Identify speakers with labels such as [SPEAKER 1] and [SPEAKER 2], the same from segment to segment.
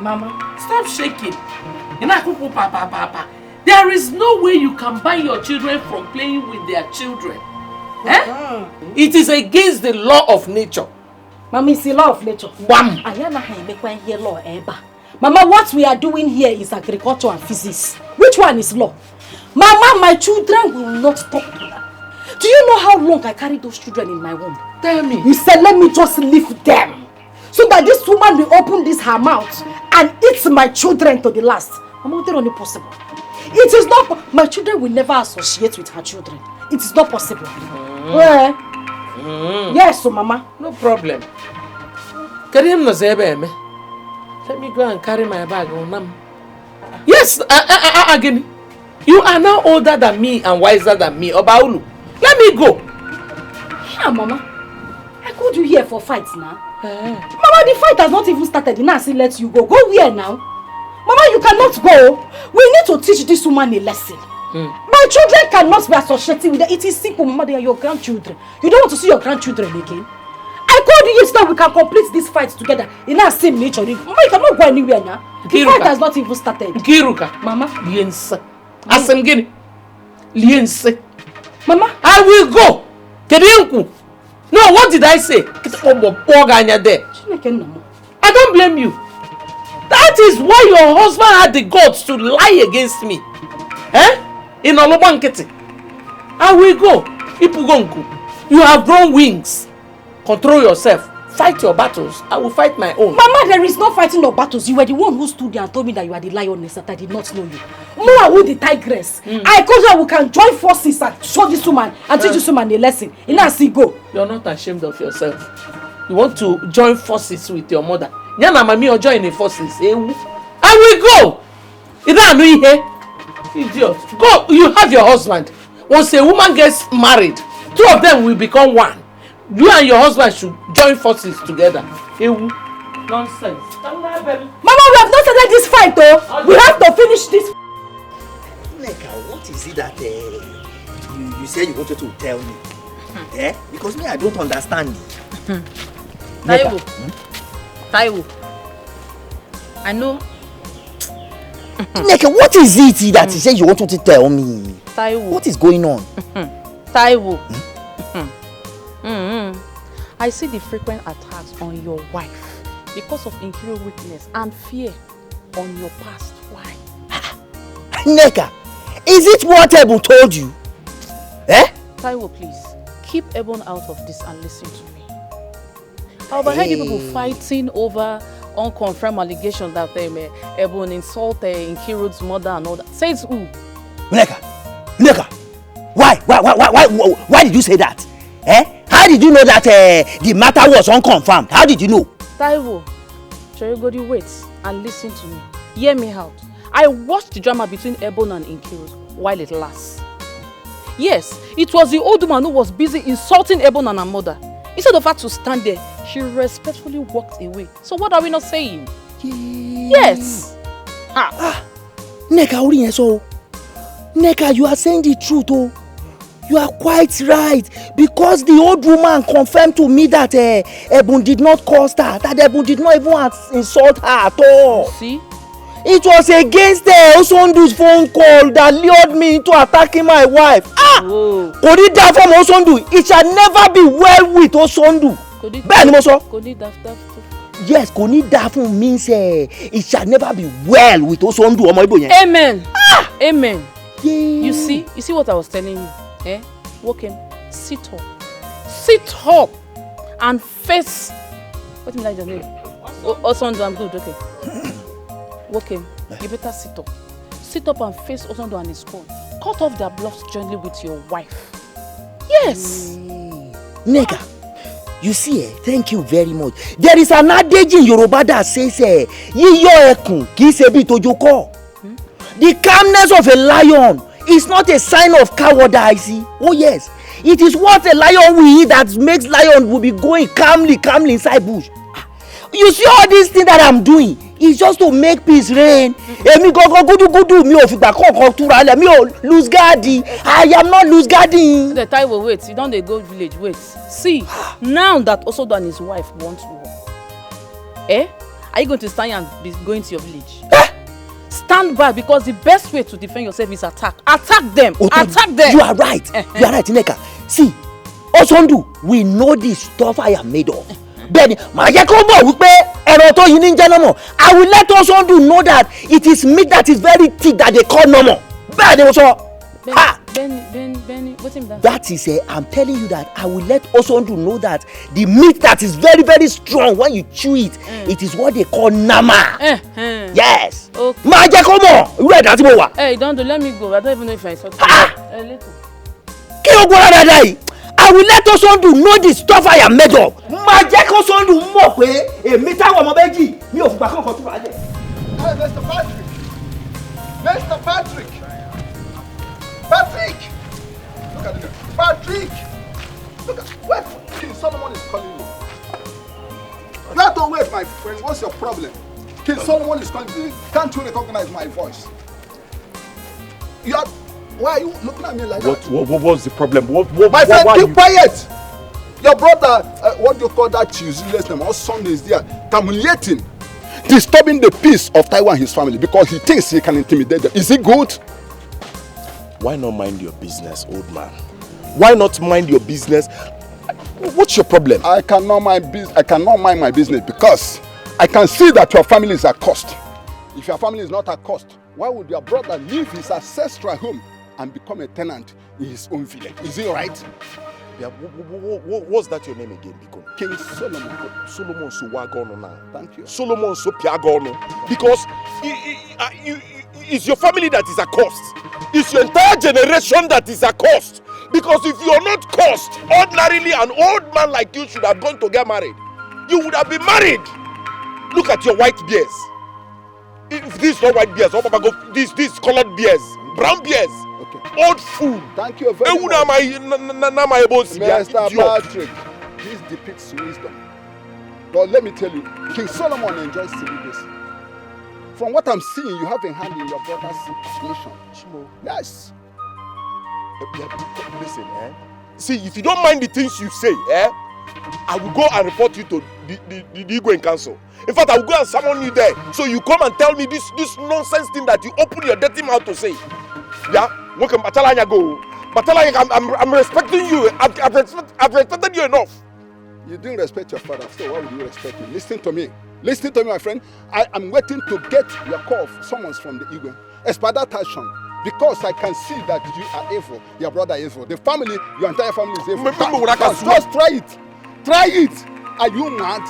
[SPEAKER 1] Mama, stop shaking. There is no way you can ban your children from playing with their children. It is against the law of nature.
[SPEAKER 2] Mama, it's the law of nature.
[SPEAKER 1] Wham!
[SPEAKER 2] Mama, what we are doing here is agriculture and physics. Which one is law? Mama, my children will not talk to that. Do you know how long I carried those children in my womb?
[SPEAKER 1] Tell me.
[SPEAKER 2] You said, let me just leave them. So that this woman will open her mouth and eat my children to the last. Mama, it's only possible. It is not, my children will never associate with her children. It is not possible. Yes, so Mama.
[SPEAKER 1] No problem. Let me go and carry my bag on. Yes, again. You are now older than me and wiser than me, Obaulu. Let me go.
[SPEAKER 2] Yeah, Mama. I called you here for fights now. Mama, the fight has not even started. Now I say let you go. Go where now? Mama, you cannot go. We need to teach this woman a lesson. My children cannot be associated with it. It is simple, Mama. They are your grandchildren. You don't want to see your grandchildren again? I called you yesterday. We can complete this fight together in our same nature. Mama, you cannot go anywhere now. The fight has not even started.
[SPEAKER 1] Kiruka.
[SPEAKER 2] Mama.
[SPEAKER 1] Liense. Asemgini. Liense.
[SPEAKER 2] Mama.
[SPEAKER 1] I will go. Kedienku. No, what did I say? I don't blame you. That is why your husband had the guts to lie against me. In Olobankete. I will go. Ipugonku. You have grown wings. Control yourself. Fight your battles. I will fight my own.
[SPEAKER 2] Mama, there is no fighting no battles. You were the one who stood there and told me that you are the lioness, that I did not know you. More who the tigress. I told you we can join forces and show this woman and teach this woman a lesson. Now see go.
[SPEAKER 1] You're not ashamed of yourself. You want to join forces with your mother. Yana mami or join the forces. I will go. You don't know here. Idiot. Go. You have your husband. Once a woman gets married, two of them will become one. You and your husband should join forces together. Nonsense.
[SPEAKER 2] Mama, we have not started this fight though. We have to finish this.
[SPEAKER 3] Neka, what is it that you say you wanted to tell me? Because me, I don't understand.
[SPEAKER 4] Taiwo. I know.
[SPEAKER 3] Neka, what is it that you say you wanted to tell me?
[SPEAKER 4] Taiwo.
[SPEAKER 3] What is going on?
[SPEAKER 4] Taiwo. I see the frequent attacks on your wife because of interior weakness and fear on your past. Why?
[SPEAKER 3] Neka, is it what Ebon told you?
[SPEAKER 4] Taiwo, please, keep Ebon out of this and listen to me. I overheard you people fighting over unconfirmed allegations that Ebon insulted Nkiru's mother and all that. Says who?
[SPEAKER 3] Neka, why did you say that? How did you know that the matter was unconfirmed? How did you know?
[SPEAKER 4] Taiwo, Cherigodi, wait and listen to me. Hear me out. I watched the drama between Ebon and Nkiru while it lasts. Yes, it was the old woman who was busy insulting Ebon and her mother. Instead of her to stand there, she respectfully walked away. So what are we not saying? Yes.
[SPEAKER 3] Neka, you are saying the truth, oh. You are quite right, because the old woman confirmed to me that Ebon did not cause her, that Ebon did not even insult her at all.
[SPEAKER 4] See?
[SPEAKER 3] It was against Osondu's phone call that lured me into attacking my wife. Kodi da from Osondu, it shall never be well with Osondu. Yes, Koni da from means it shall never be well with Osondu.
[SPEAKER 4] Amen. Amen. Yeah. You see what I was telling you? Walk in, sit up and face. What is your name? Osondu, I'm good, okay. Walk in, you better sit up and face Osondu and his scorn. Cut off their bluffs gently with your wife. Yes.
[SPEAKER 3] Neka, you see, thank you very much. There is an adage in Yoruba that says, Yiyo ekun ki se bi tojoko. The calmness of a lion is not a sign of cowardice. Oh yes, it is what a lion will eat that makes lion will be going calmly inside bush. You see all these things that I'm doing is just to make peace reign. Emi go gudu mi o figba kankan tura le mi o lose guarding. I am not lose guarding.
[SPEAKER 4] The time will wait. You don't dey go village. Wait. See, now that Osodo and his wife want war, Are you going to stand and be going to your village? Stand back, because the best way to defend yourself is attack. Attack them. Attack them.
[SPEAKER 3] You are right. You are right, Nneka. See, Osondu, we know the stuff I am made of. Then, I will let Osondu know that it is meat that is very thick that they call normal.
[SPEAKER 4] Benny, what's in that?
[SPEAKER 3] That is, I'm telling you that I will let Osondu know that the meat that is very, very strong when you chew it, it is what they call nama. Yes.
[SPEAKER 4] Okay.
[SPEAKER 3] Hey,
[SPEAKER 4] don't let me go. I don't even know if I saw
[SPEAKER 3] I will let Osondu know the stuff I am made of.
[SPEAKER 5] Hey, Mr. Patrick! Mr. Patrick! Patrick! Look at it. Patrick! Look at what King Solomon is calling you. You have to wait, my friend. What's your problem? King Solomon is calling you. Can't you recognize my voice? You are. Why are you looking at me like that?
[SPEAKER 6] What was the problem?
[SPEAKER 5] My friend, keep quiet! Your brother, what do you call that useless name? All Sundays there, terminating, disturbing the peace of Taiwan and his family because he thinks he can intimidate them. Is it good?
[SPEAKER 6] Why not mind your business, old man? Why not mind your business? What's your problem?
[SPEAKER 5] I cannot mind my business because I can see that your family is at cost. If your family is not at cost, why would your brother leave his ancestral home and become a tenant in his own village? Is it right?
[SPEAKER 6] Yeah, what's that your name again?
[SPEAKER 5] King Solomon.
[SPEAKER 6] Solomon Suwagono now.
[SPEAKER 5] Thank you.
[SPEAKER 6] Solomon Sopiagono. Because it's your family that is a cost. It's your entire generation that is a cost. Because if you're not cost, ordinarily an old man like you should have gone to get married. You would have been married. Look at your white beards. If this is not white beards, this colored beards, brown beards.
[SPEAKER 5] Okay.
[SPEAKER 6] Old food.
[SPEAKER 5] Thank you very much. Mr. Patrick, this depicts wisdom. But let me tell you, King Solomon enjoys celibacy. From what I'm seeing, you have a hand in your brother's mission. Yes.
[SPEAKER 6] Listen, see, if you don't mind the things you say, I will go and report you to the Igwe in council. In fact, I will go and summon you there. So you come and tell me this nonsense thing that you open your dirty mouth to say. Yeah? Welcome, Batalanya go. Batalanya, I'm respecting you. I've respected you enough.
[SPEAKER 5] You didn't respect your father, so why would you respect him? Listen to me. Listen to me, my friend. I am waiting to get your call of summons from the Igwe. Expeditation. Because I can see that you are evil. Your brother is evil. The family, your entire family is evil. Just try it. Try it. Are you mad?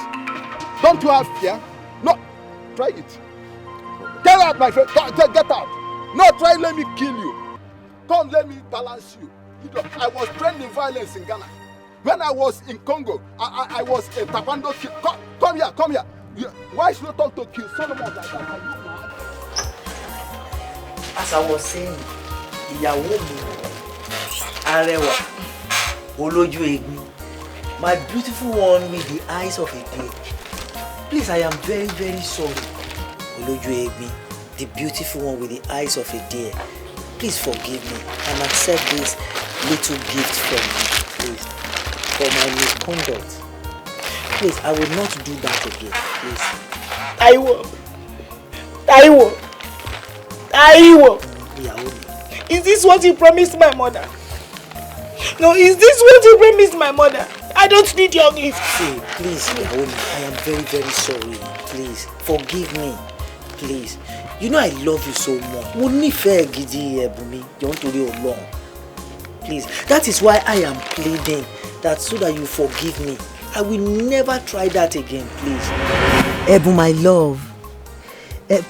[SPEAKER 5] Don't you have fear? No. Try it. Get out, my friend. Get out. No, try let me kill you. Come, let me balance you. I was trained in violence in Ghana. When I was in Congo, I was a taekwondo kid. Come here. Why should you talk to King Solomon like that? Are you mad?
[SPEAKER 3] As I was saying, ìyàwó mi, arẹwà, olójú egbin, my beautiful one with the eyes of a deer. Please, I am very, very sorry. Olójú egbin, the beautiful one with the eyes of a deer. Please forgive me and accept this little gift from me, please, for my misconduct. Please, I will not do that again, please.
[SPEAKER 7] Taiwo! Is this what you promised my mother? No, is this what you promised my mother? I don't need your gift.
[SPEAKER 3] See, please, Naomi, I am very, very sorry. Please, forgive me. Please. You know I love you so much. Mo nífẹ̀ẹ́ gidi Ẹ̀bùnmi, jọ̀ọ́ nítorí Ọlọ́run. Please, that is why I am pleading that so that you forgive me. I will never try that again, please. Ẹ̀bùn, my love.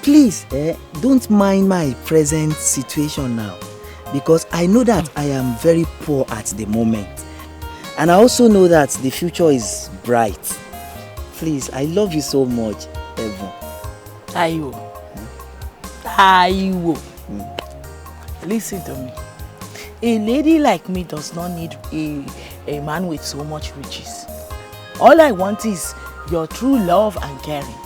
[SPEAKER 3] Please, don't mind my present situation now, because I know that I am very poor at the moment, and I also know that the future is bright. Please, I love you so much, Evan.
[SPEAKER 7] Taiwo. Listen to me. A lady like me does not need a man with so much riches. All I want is your true love and caring.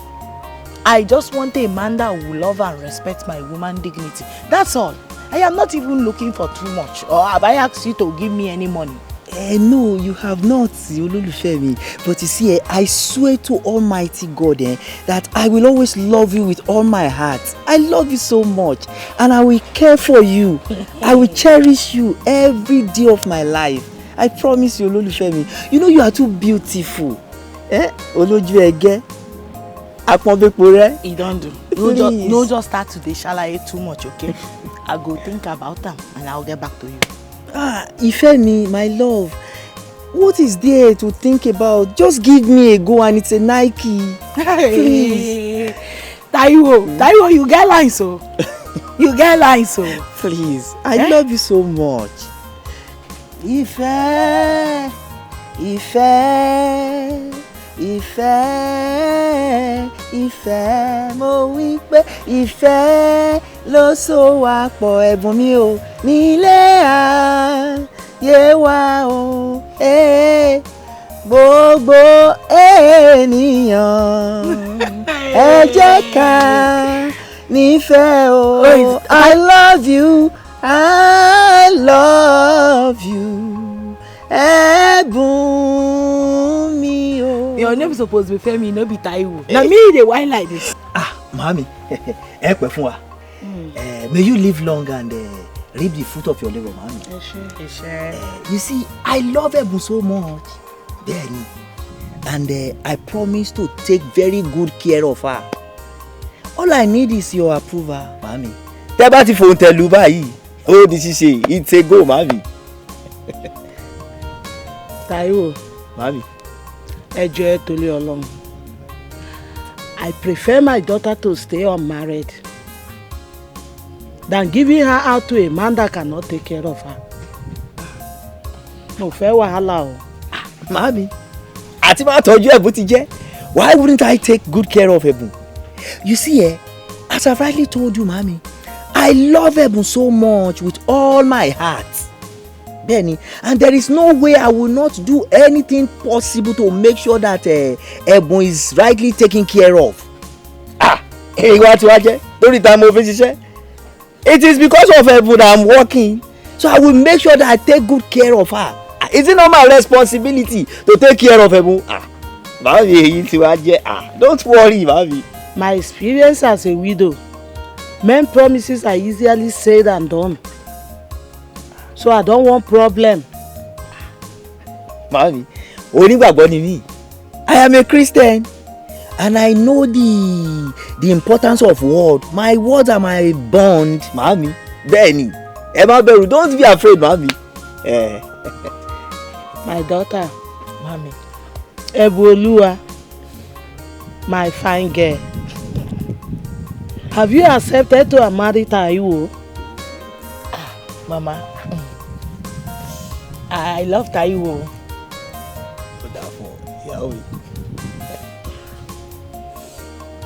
[SPEAKER 7] I just want a man that will love and respect my woman dignity. That's all. I am not even looking for too much. Or have I asked you to give me any money?
[SPEAKER 3] No, you have not, olólùfẹ́ mi. But you see, I swear to Almighty God that I will always love you with all my heart. I love you so much, and I will care for you. I will cherish you every day of my life. I promise you, olólùfẹ́ mi. You know you are too beautiful. Olójú ẹgẹ́, àpọ́nbépo rẹ.
[SPEAKER 7] E don do. No just start to dey ṣàlàyé too much, okay? I go think about them and I'll get back to you.
[SPEAKER 3] Ifemi, my love, what is there to think about? Just give me a go and it's a Nike. Please.
[SPEAKER 7] Taiwo, you get lines, so. You get lines, so.
[SPEAKER 3] Please, I love you so much. Ìfẹ́, mo wí pé ìfẹ́ ló so wá pọ̀ ẹ̀bùn mi o nílé ayé wa o gbogbo ènìyàn ẹ jẹ́ ká nífẹ̀ẹ́ o. I love you, I love you. Ẹ̀bùn mi o.
[SPEAKER 7] Your name suppose be Femi, no be Taiwo. Na me dey whine like this.
[SPEAKER 3] Mami, ẹ pẹ́ fún wa. May you live long and reap the fruit of your labour, mami. You see, I love Ẹ̀bùn so much. Bẹ́ẹ̀ni. And I promise to take very good care of her. All I need is your approval, mami. Tẹ́ bá ti fòun tẹ̀lú báyìí, ó di ṣíṣe, it's a go, mami.
[SPEAKER 7] Taiwo,
[SPEAKER 3] mami.
[SPEAKER 7] Ẹ jọ̀ọ́ torí Ọlọ́run. I prefer my daughter to stay unmarried than giving her out to a man that cannot take care of her. Mo fẹ́ wàhálà o.
[SPEAKER 3] Mami, àti máa tọ́jú Ẹ̀bùn ti jẹ́. Why wouldn't I take good care of Ẹ̀bùn? You see, as I've rightly told you, mami, I love Ẹ̀bùn so much with all my heart. Benny, and there is no way I will not do anything possible to make sure that Ẹ̀bùn is rightly taken care of. Ìwà tí wàá jẹ́ lórí ìta mo fi ṣiṣẹ́. It is because of Ẹ̀bùn that I'm working, so I will make sure that I take good care of her. Is it not my responsibility to take care of Ẹ̀bùn? Màmí èyí tí wàá jẹ́. Don't worry, màmí.
[SPEAKER 7] My experience as a widow, men promises are easily said and done. So I don't want problem.
[SPEAKER 3] Mami, onígbàgbọ́ ni mí. I am a Christian and I know the importance of word. My words are my bond, mami. Bẹ́ẹ̀ni, ẹ má bẹ̀rù, don't be afraid, mami.
[SPEAKER 7] My daughter, mami. Ẹ̀bùn my fine girl. Have you accepted to marry Taiwo? Mama. I love Taiwo.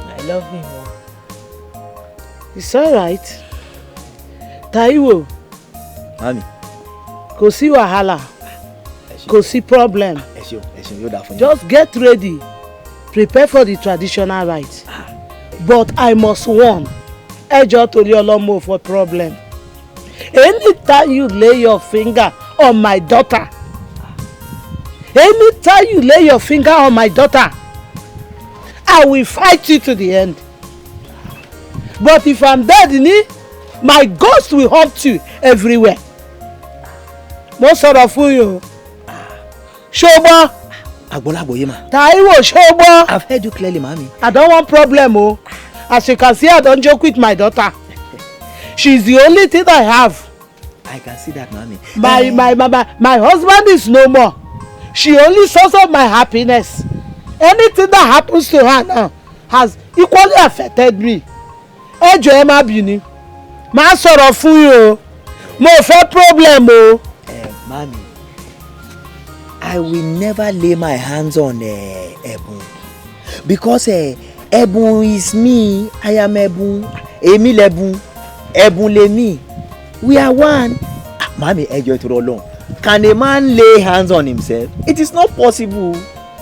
[SPEAKER 7] I love him. It's alright. Taiwo.
[SPEAKER 3] Mami.
[SPEAKER 7] Kò sí wàhálà. Kò sí problem. Just get ready. Prepare for the traditional rites. But I must warn. Ẹ jọ̀ọ́ torí Ọlọ́run for problem. Anytime you lay your finger on my daughter, anytime you lay your finger on my daughter, I will fight you to the end. But if I'm dead, my ghost will haunt you everywhere. Mo sọ̀rọ̀ fún yín. Ṣọgbọ́n.
[SPEAKER 3] Àgbọ̀lágbọ̀ yé ma.
[SPEAKER 7] Taiwo ṣọgbọ́n.
[SPEAKER 3] I've heard you clearly, mami.
[SPEAKER 7] I don't want problem. As you can see, I don't joke with my daughter. She's the only thing I have.
[SPEAKER 3] I can see that, mami.
[SPEAKER 7] My husband is no more. She only source of my happiness. Anything that happens to her now has equally affected me. Ẹ jọ̀ọ́ ẹ má bínú. Má sọ̀rọ̀ fún yín o. Mo fẹ́ problem o.
[SPEAKER 3] Mami, I will never lay my hands on Ẹ̀bùn because Ẹ̀bùn is me. I am Ẹ̀bùn. Èmi lẹ̀bùn. Ẹ̀bùn lèmi. We are one. Mami, ẹ jọ̀ọ́ ìtòrò Ọlọ́run. Can a man lay hands on himself? It is not possible.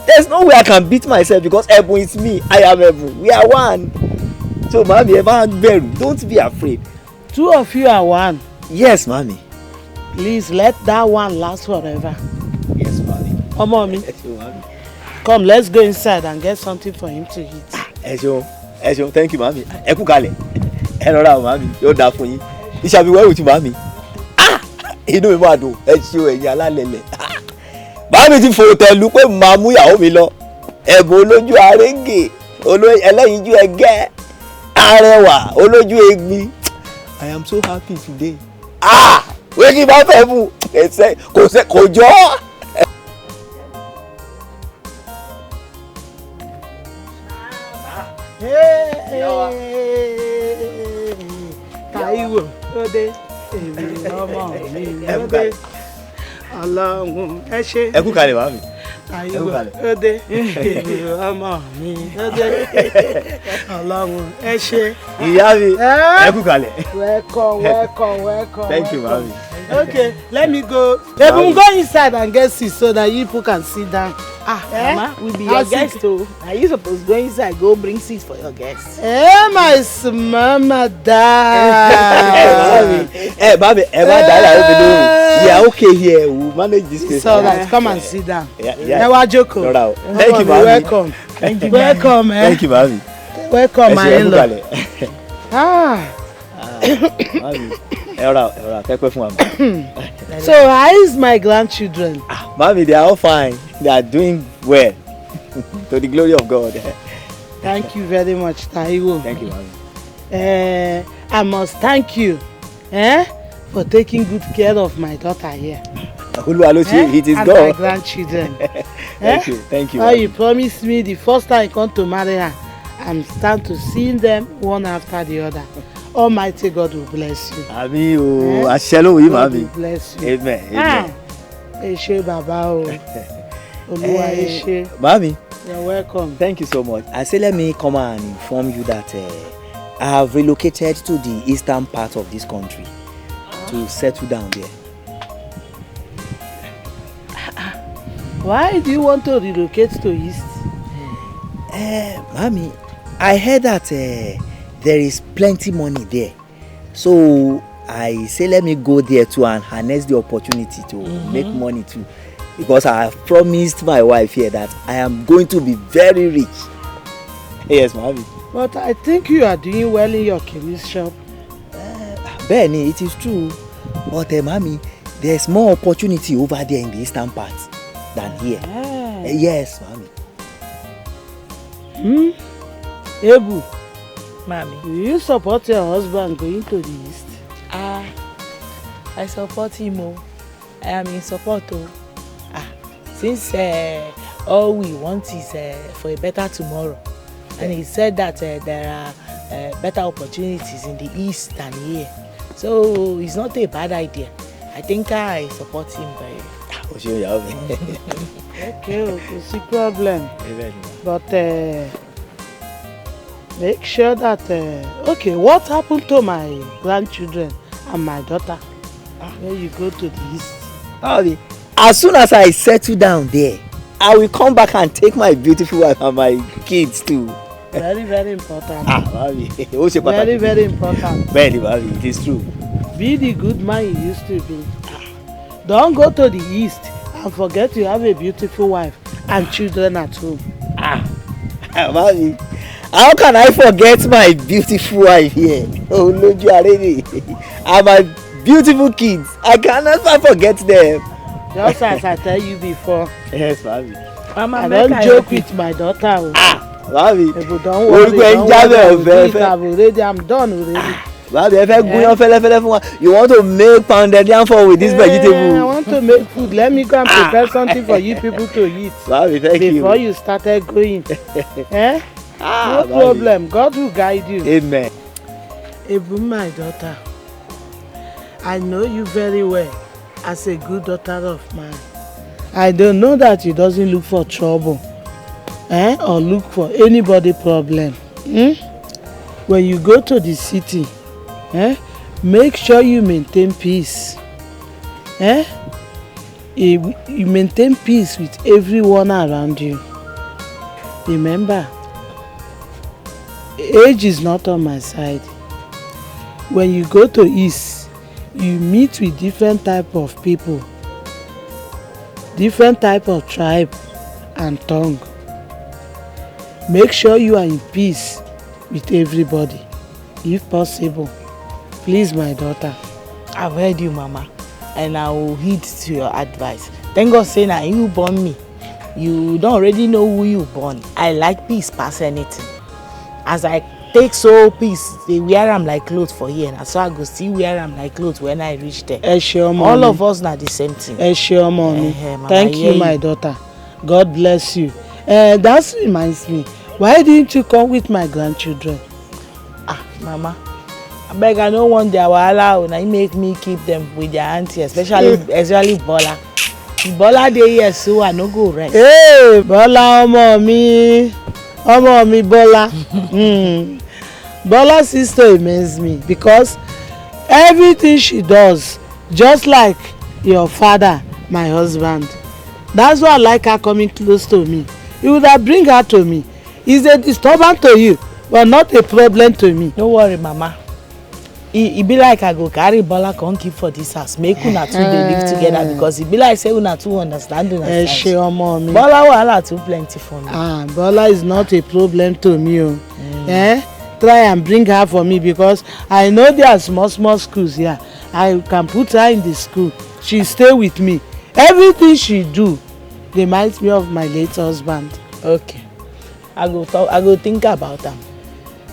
[SPEAKER 3] There's no way I can beat myself because Ẹ̀bùn is me. I am Ẹ̀bùn. We are one. So, mami, ẹ má bẹ̀rù. Don't be afraid.
[SPEAKER 7] Two of you are one.
[SPEAKER 3] Yes, mami.
[SPEAKER 7] Please let that one last forever. Oh, mommy. Come, let's go inside and get something for him to eat.
[SPEAKER 3] Esho, thank you, mommy. Ẹ kú kalẹ̀. Ẹ rọra, mommy. Yóò dáa fún yín. It shall be well with you, mommy. Inú mi máa dùn. Ẹ ṣé o, ẹ̀yin alálẹ̀lẹ̀. Màmí ti fò tẹ̀lú pé màá mú ìyàwó mi lọ. Ẹ̀bùn olójú arégè, ẹlẹ́yinjú ẹgẹ́, arẹwà, olójú egbin. I am so happy today. Wé kí n bá fẹ́ mú. Kò jọ́.
[SPEAKER 7] Táíwò lóde èmi ọmọ mi lóde Ọlọ́run ẹ ṣé.
[SPEAKER 3] Ẹ kú kalẹ̀ màmí.
[SPEAKER 7] Táíwò lóde èmi ọmọ mi lóde Ọlọ́run ẹ ṣé.
[SPEAKER 3] Ìyá mi ẹ kú kalẹ̀.
[SPEAKER 7] Welcome.
[SPEAKER 3] Thank you, màmí.
[SPEAKER 7] Okay, let me go. Ebun, go inside and get seat so that you people can sit down.
[SPEAKER 4] Mama, we be your guests too. Are you supposed to go inside, go bring seats for your guests?
[SPEAKER 7] My mama
[SPEAKER 3] Baby, we are okay here. We manage this place.
[SPEAKER 7] So let's come and sit down.
[SPEAKER 3] Yeah.
[SPEAKER 7] Joko.
[SPEAKER 3] Thank you, mami.
[SPEAKER 7] Welcome. Welcome, eh?
[SPEAKER 3] Thank you, mami.
[SPEAKER 7] Welcome, my in-law. So how is my grandchildren?
[SPEAKER 3] Mami, they are all fine. They are doing well. To the glory of God.
[SPEAKER 7] Thank you very much, Taiwo.
[SPEAKER 3] Thank you, mami.
[SPEAKER 7] I must thank you for taking good care of my daughter here.
[SPEAKER 3] It is
[SPEAKER 7] and
[SPEAKER 3] God.
[SPEAKER 7] My grandchildren.
[SPEAKER 3] Thank you.
[SPEAKER 7] Oh, you promised me the first time I come to marry her, I'm starting to see them one after the other. Almighty God will bless you.
[SPEAKER 3] Amen. Mami.
[SPEAKER 7] God will bless you.
[SPEAKER 3] Amen.
[SPEAKER 7] Eshe Baba o. Oluwa Eshe.
[SPEAKER 3] Mami.
[SPEAKER 7] You're welcome.
[SPEAKER 3] Thank you so much. I say let me come and inform you that I have relocated to the eastern part of this country to settle down there.
[SPEAKER 7] Why do you want to relocate to east?
[SPEAKER 3] Mami, I heard that there is plenty money there. So I say let me go there too and harness the opportunity to make money too. Because I have promised my wife here that I am going to be very rich. Yes, Mami.
[SPEAKER 7] But I think you are doing well in your chemist shop.
[SPEAKER 3] Benny, it is true. But Mami, there's more opportunity over there in the eastern part than here. Yes, Mami.
[SPEAKER 7] Ebu,
[SPEAKER 4] Mami.
[SPEAKER 7] do you support your husband going to the east?
[SPEAKER 4] I support him. I am in support. Since all we want is for a better tomorrow. And he said that there are better opportunities in the east than here. So it's not a bad idea. I think I support him very well.
[SPEAKER 7] Okay, it's a problem. But make sure that okay, what happened to my grandchildren and my daughter when you go to the east?
[SPEAKER 3] As soon as I settle down there, I will come back and take my beautiful wife and my kids too.
[SPEAKER 7] Very, very important.
[SPEAKER 3] Very,
[SPEAKER 7] very important.
[SPEAKER 3] Very, it is true.
[SPEAKER 7] Be the good man you used to be. Don't go to the east and forget you have a beautiful wife and children at home.
[SPEAKER 3] Mami, how can I forget my beautiful wife here? Oh, Loju Arere. And my beautiful kids. I can never forget them.
[SPEAKER 7] Just as I tell you before.
[SPEAKER 3] Yes, Mami.
[SPEAKER 7] Mama, I don't joke with my daughter.
[SPEAKER 3] Mami,
[SPEAKER 7] don't worry. I'm done already.
[SPEAKER 3] Mami, you want to make pounded yam for with this vegetable?
[SPEAKER 7] I want to make food. Let me go and prepare something for you people to eat.
[SPEAKER 3] Mami, thank you.
[SPEAKER 7] Before you started going. No problem. God will guide you.
[SPEAKER 3] Amen.
[SPEAKER 7] Ebu, my daughter, I know you very well as a good daughter of mine. I don't know that you doesn't look for trouble or look for anybody problem. When you go to the city, make sure you maintain peace. You maintain peace with everyone around you. Remember, age is not on my side. When you go to east, you meet with different type of people. different type of tribe and tongue. Make sure you are in peace with everybody, if possible. Please, my daughter.
[SPEAKER 3] I've heard you, Mama, and I will heed to your advice. Thank God say now you born me. You don't already know who you born. I like peace past anything. As I take so peace, they wear them like clothes for here, and so I go see wear them like clothes when I reach there. All of us not the same thing.
[SPEAKER 7] Mommy. Thank you, my daughter. God bless you. That reminds me. Why didn't you come with my grandchildren?
[SPEAKER 3] Mama, I beg, I don't want their wahala. Now you make me keep them with their auntie, especially Bola. Bola dey here, so I no go rest.
[SPEAKER 7] Hey, Bola, mommy, Bola. Bola's sister amazes me because everything she does, just like your father, my husband. That's why I like her coming close to me. You would have bring her to me. It's a disturbance to you, but not a problem to me.
[SPEAKER 3] Don't worry, Mama. It be like I go carry Bola come keep for this house. Make una two they live together because it be like say una two understand una. Bola wahala too plenty for me.
[SPEAKER 7] Bola is not a problem to me. Try and bring her for me because I know there are small schools here. I can put her in the school. She stay with me. Everything she do reminds me of my late husband.
[SPEAKER 3] Okay. I go think about them.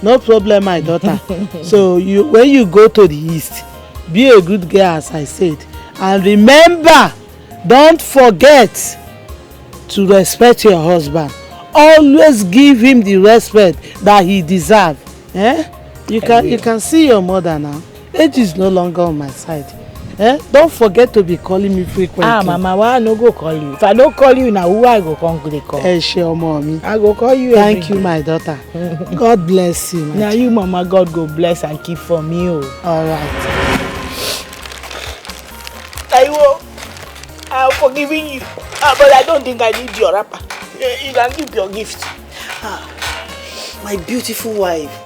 [SPEAKER 7] No problem, my daughter. So when you go to the east, be a good girl, as I said. And remember, don't forget to respect your husband. Always give him the respect that he deserves. You can see your mother now. Age is no longer on my side. Don't forget to be calling me frequently.
[SPEAKER 3] Mama, why I no go call you? If I don't call you now, who I go come to call?
[SPEAKER 7] Sure, mommy.
[SPEAKER 3] I go call you.
[SPEAKER 7] Thank you, my daughter. God bless you.
[SPEAKER 3] Now you, Mama, God go bless and keep for me.
[SPEAKER 7] All right.
[SPEAKER 3] I'm forgiving you, but I don't think I need your wrapper. You can keep your gift.
[SPEAKER 8] My beautiful wife.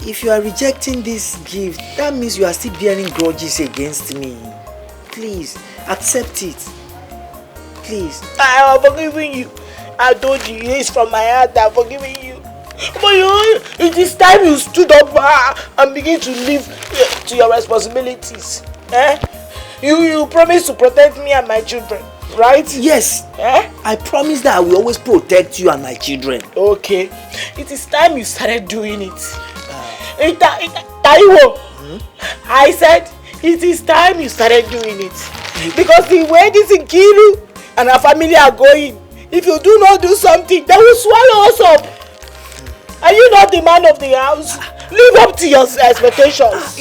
[SPEAKER 8] If you are rejecting this gift, that means you are still bearing grudges against me. Please, accept it. Please.
[SPEAKER 3] I am forgiving you. I told you, it's from my heart. I'm forgiving you. But it is time you stood up and begin to live to your responsibilities. You promised to protect me and my children, right?
[SPEAKER 8] Yes. I promise that I will always protect you and my children.
[SPEAKER 3] Okay. It is time you started doing it. Taiwo, I said it is time you started doing it. Because the way this Nkiru and her family are going, if you do not do something, they will swallow us up. Are you not the man of the house? Live up to your expectations.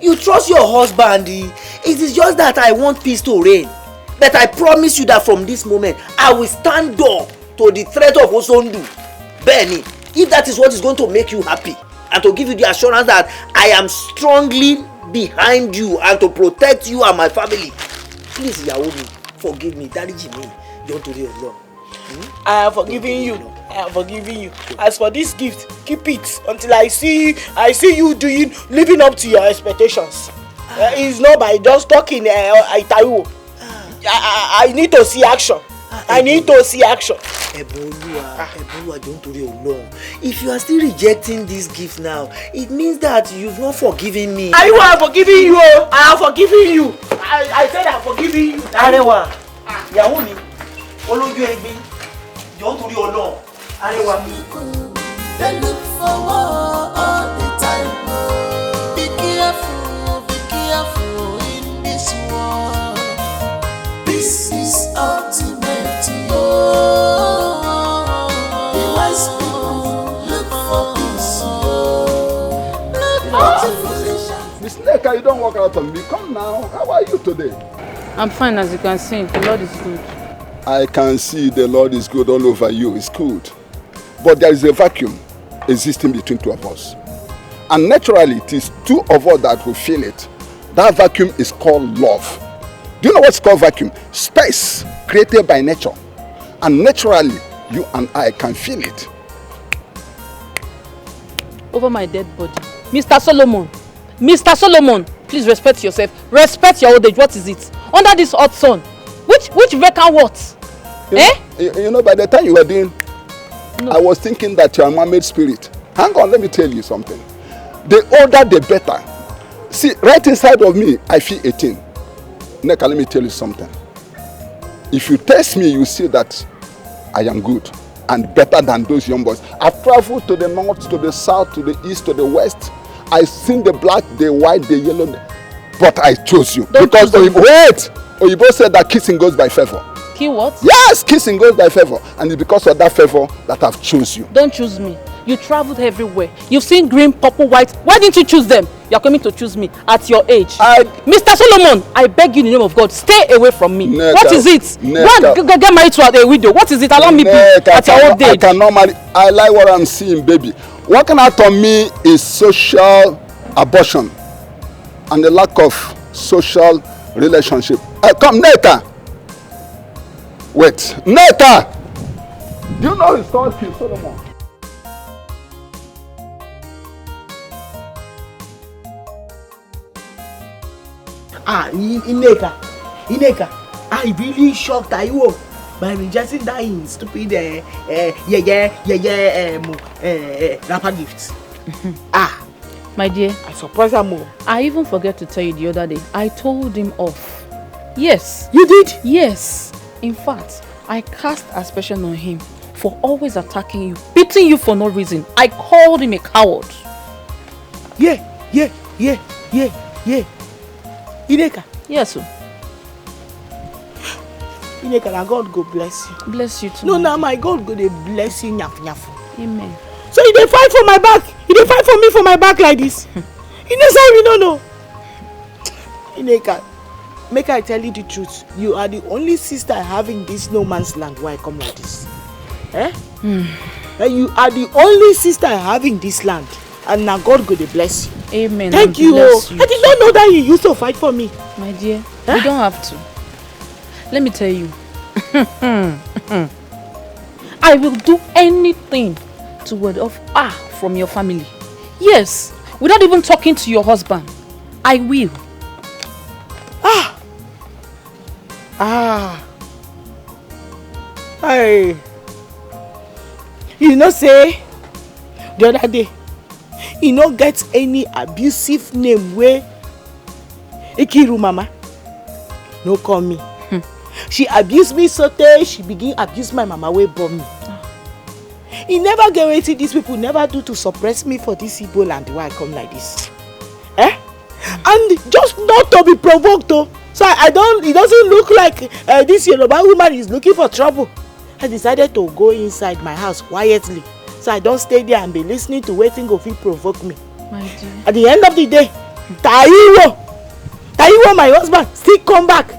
[SPEAKER 8] You trust your husband. It is just that I want peace to reign. But I promise you that from this moment, I will stand up to the threat of Osondu. Benny, if that is what is going to make you happy and to give you the assurance that I am strongly behind you and to protect you and my family, please, Yaomi, forgive me. Daddy me. Don't do it alone.
[SPEAKER 3] I am forgiving you. I am forgiving you. As for this gift, keep it until I see you living up to your expectations. It's not by just talking. I need to see action. I need to see action.
[SPEAKER 8] Eboluwa, don't do it alone. If you are still rejecting this gift now, it means that you've not forgiven me.
[SPEAKER 3] I am forgiving you. I am forgiving you. I said I am forgiving you.
[SPEAKER 8] Arewa, Yaomi, Oloju Egbe, don't do it alone. Arewa.
[SPEAKER 9] They look for war all the time. Be careful in this war. This is ultimate. The wise people look for peace.
[SPEAKER 5] Miss Neka, you don't walk out on me. Come now. How are you today?
[SPEAKER 4] I'm fine, as you can see. The Lord is good.
[SPEAKER 5] I can see the Lord is good all over you. It's good. But there is a vacuum existing between two of us. And naturally, it is two of us that will feel it. That vacuum is called love. Do you know what's called vacuum? Space created by nature. And naturally, you and I can feel it.
[SPEAKER 4] Over my dead body. Mr. Solomon, Please respect yourself. Respect your old age. What is it? Under this hot sun. Which vacant what?
[SPEAKER 5] You know, by the time you were doing, I was thinking that you're a mermaid spirit. Hang on, let me tell you something. The older, the better. See, right inside of me, I feel 18. Neka, let me tell you something. If you test me, you see that I am good and better than those young boys. I've traveled to the north, to the south, to the east, to the west. I've seen the black, the white, the yellow, but I chose you. Because Oyibo said that kissing goes by favor.
[SPEAKER 4] Key what?
[SPEAKER 5] Yes, kissing goes by favor, and it's because of that favor that I've chosen you.
[SPEAKER 4] Don't choose me. You traveled everywhere. You've seen green, purple, white. Why didn't you choose them? You're coming to choose me at your age. Mr. Solomon, I beg you in the name of God, stay away from me.
[SPEAKER 5] Neka,
[SPEAKER 4] what is it? Get married to a widow. What is it? Allow me at your old age.
[SPEAKER 5] I cannot marry. I like what I'm seeing, baby. Working out on me is social abortion and the lack of social relationship. Come, Neta. Wait, Neta. Do you know his son, King Solomon?
[SPEAKER 7] Ineka, I really shocked Taiwo by rejecting that stupid rapper gifts.
[SPEAKER 4] My dear,
[SPEAKER 7] I surprised her more.
[SPEAKER 4] I even forgot to tell you the other day. I told him off. Yes.
[SPEAKER 7] You did?
[SPEAKER 4] Yes. In fact, I cast aspersion on him for always attacking you, beating you for no reason. I called him a coward.
[SPEAKER 7] Yeah. Ineka.
[SPEAKER 4] Yes, sir.
[SPEAKER 7] Ineka, na God go bless you.
[SPEAKER 4] Bless you too.
[SPEAKER 7] No, my God go dey bless you nyaf.
[SPEAKER 4] Amen.
[SPEAKER 7] So you dey fight for my back? You dey fight for me for my back like this? You know say we don't know. Ineka, make I tell you the truth. You are the only sister I have in this no man's land where I come like this. You are the only sister I have in this land. And now God go dey bless you.
[SPEAKER 4] Amen.
[SPEAKER 7] Thank you. I did not know that you used to fight for me.
[SPEAKER 4] My dear, you don't have to. Let me tell you. I will do anything to ward off from your family. Yes, without even talking to your husband. I will.
[SPEAKER 7] Hey. You know say the other day you no get any abusive name wey Ikiru mama no call me. She abused me so tey she begin abuse my mama wey born me. E never get wetin these people never do to suppress me for this Igbo land why I come like this. And just not to be provoked though. So it doesn't look like this Yoruba woman is looking for trouble. I decided to go inside my house quietly. So I don't stay there and be listening to wetin go fit provoke me.
[SPEAKER 4] My dear.
[SPEAKER 7] At the end of the day, Taiwo, my husband, still come back.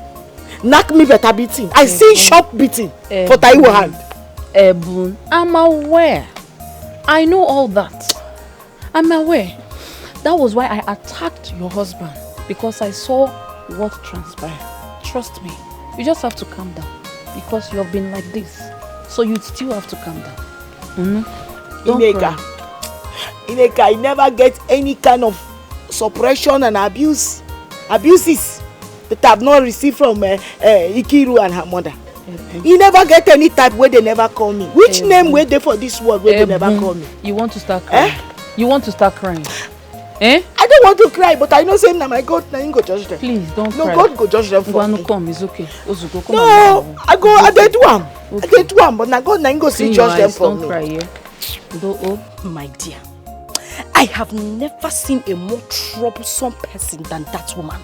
[SPEAKER 7] Knock me better beating. I see sharp beating for Taiwo hand.
[SPEAKER 4] Ebun, I'm aware. I know all that. I'm aware. That was why I attacked your husband. Because I saw what transpired. Trust me. You just have to calm down. Because you have been like this. So you still have to calm down.
[SPEAKER 7] Ineka, I never get any kind of suppression and abuses that I have not received from Ikiru and her mother. You never get any type where they never call me. Which name were they for this world where they never call me?
[SPEAKER 4] You want to start crying? You want to start crying?
[SPEAKER 7] I don't want to cry, but I know saying that my God, now you go judge them.
[SPEAKER 4] Please don't cry.
[SPEAKER 7] No, God go judge them for me.
[SPEAKER 4] Come, it's okay. Ozugo, come
[SPEAKER 7] no, I did one. I did one, but now God, now you go see judge them for me.
[SPEAKER 4] Don't cry, yeah?
[SPEAKER 2] My dear, I have never seen a more troublesome person than that woman.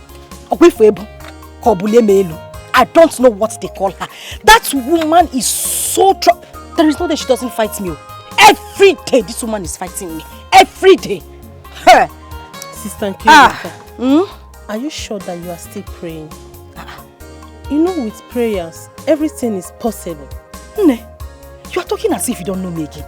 [SPEAKER 2] I don't know what they call her. That woman is so there is no day she doesn't fight me. Every day this woman is fighting me. Every day. Her.
[SPEAKER 10] Sister Nkirika, are you sure that you are still praying? You know, with prayers, everything is possible.
[SPEAKER 2] You are talking as if you don't know me again.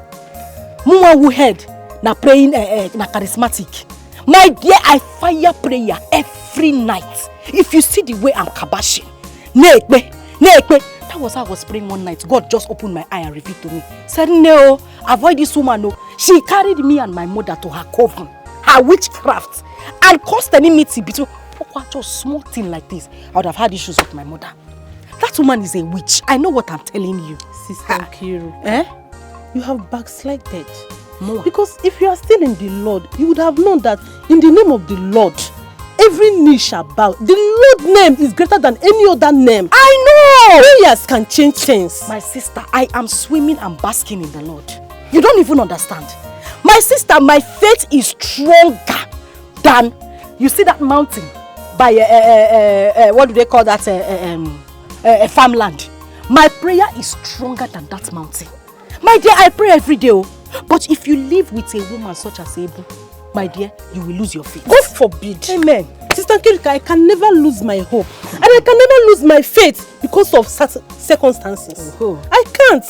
[SPEAKER 2] Mama who heard na praying na charismatic. My dear, I fire prayer every night. If you see the way I'm kabashing, that was how I was praying one night. God just opened my eye and revealed to me. Said, no, avoid this woman. No, she carried me and my mother to her coven, her witchcraft, and caused enmity between Just small thing like this, I would have had issues with my mother. That woman is a witch. I know what I'm telling you.
[SPEAKER 10] Sister Nkiru,
[SPEAKER 2] Eh?
[SPEAKER 10] you have backslided.
[SPEAKER 2] More.
[SPEAKER 10] Because if you are still in the Lord, you would have known that in the name of the Lord, every knee shall bow. The Lord name is greater than any other name.
[SPEAKER 2] I know!
[SPEAKER 10] Prayers can change things.
[SPEAKER 2] My sister, I am swimming and basking in the Lord. You don't even understand. My sister, my faith is stronger than, you see that mountain by, what do they call that, farmland. My prayer is stronger than that mountain. My dear, I pray every day. But if you live with a woman such as Ebu, my dear, you will lose your faith.
[SPEAKER 10] God forbid.
[SPEAKER 2] Amen.
[SPEAKER 10] Sister Kirika, I can never lose my hope. And I can never lose my faith because of circumstances.
[SPEAKER 2] Oh.
[SPEAKER 10] I can't.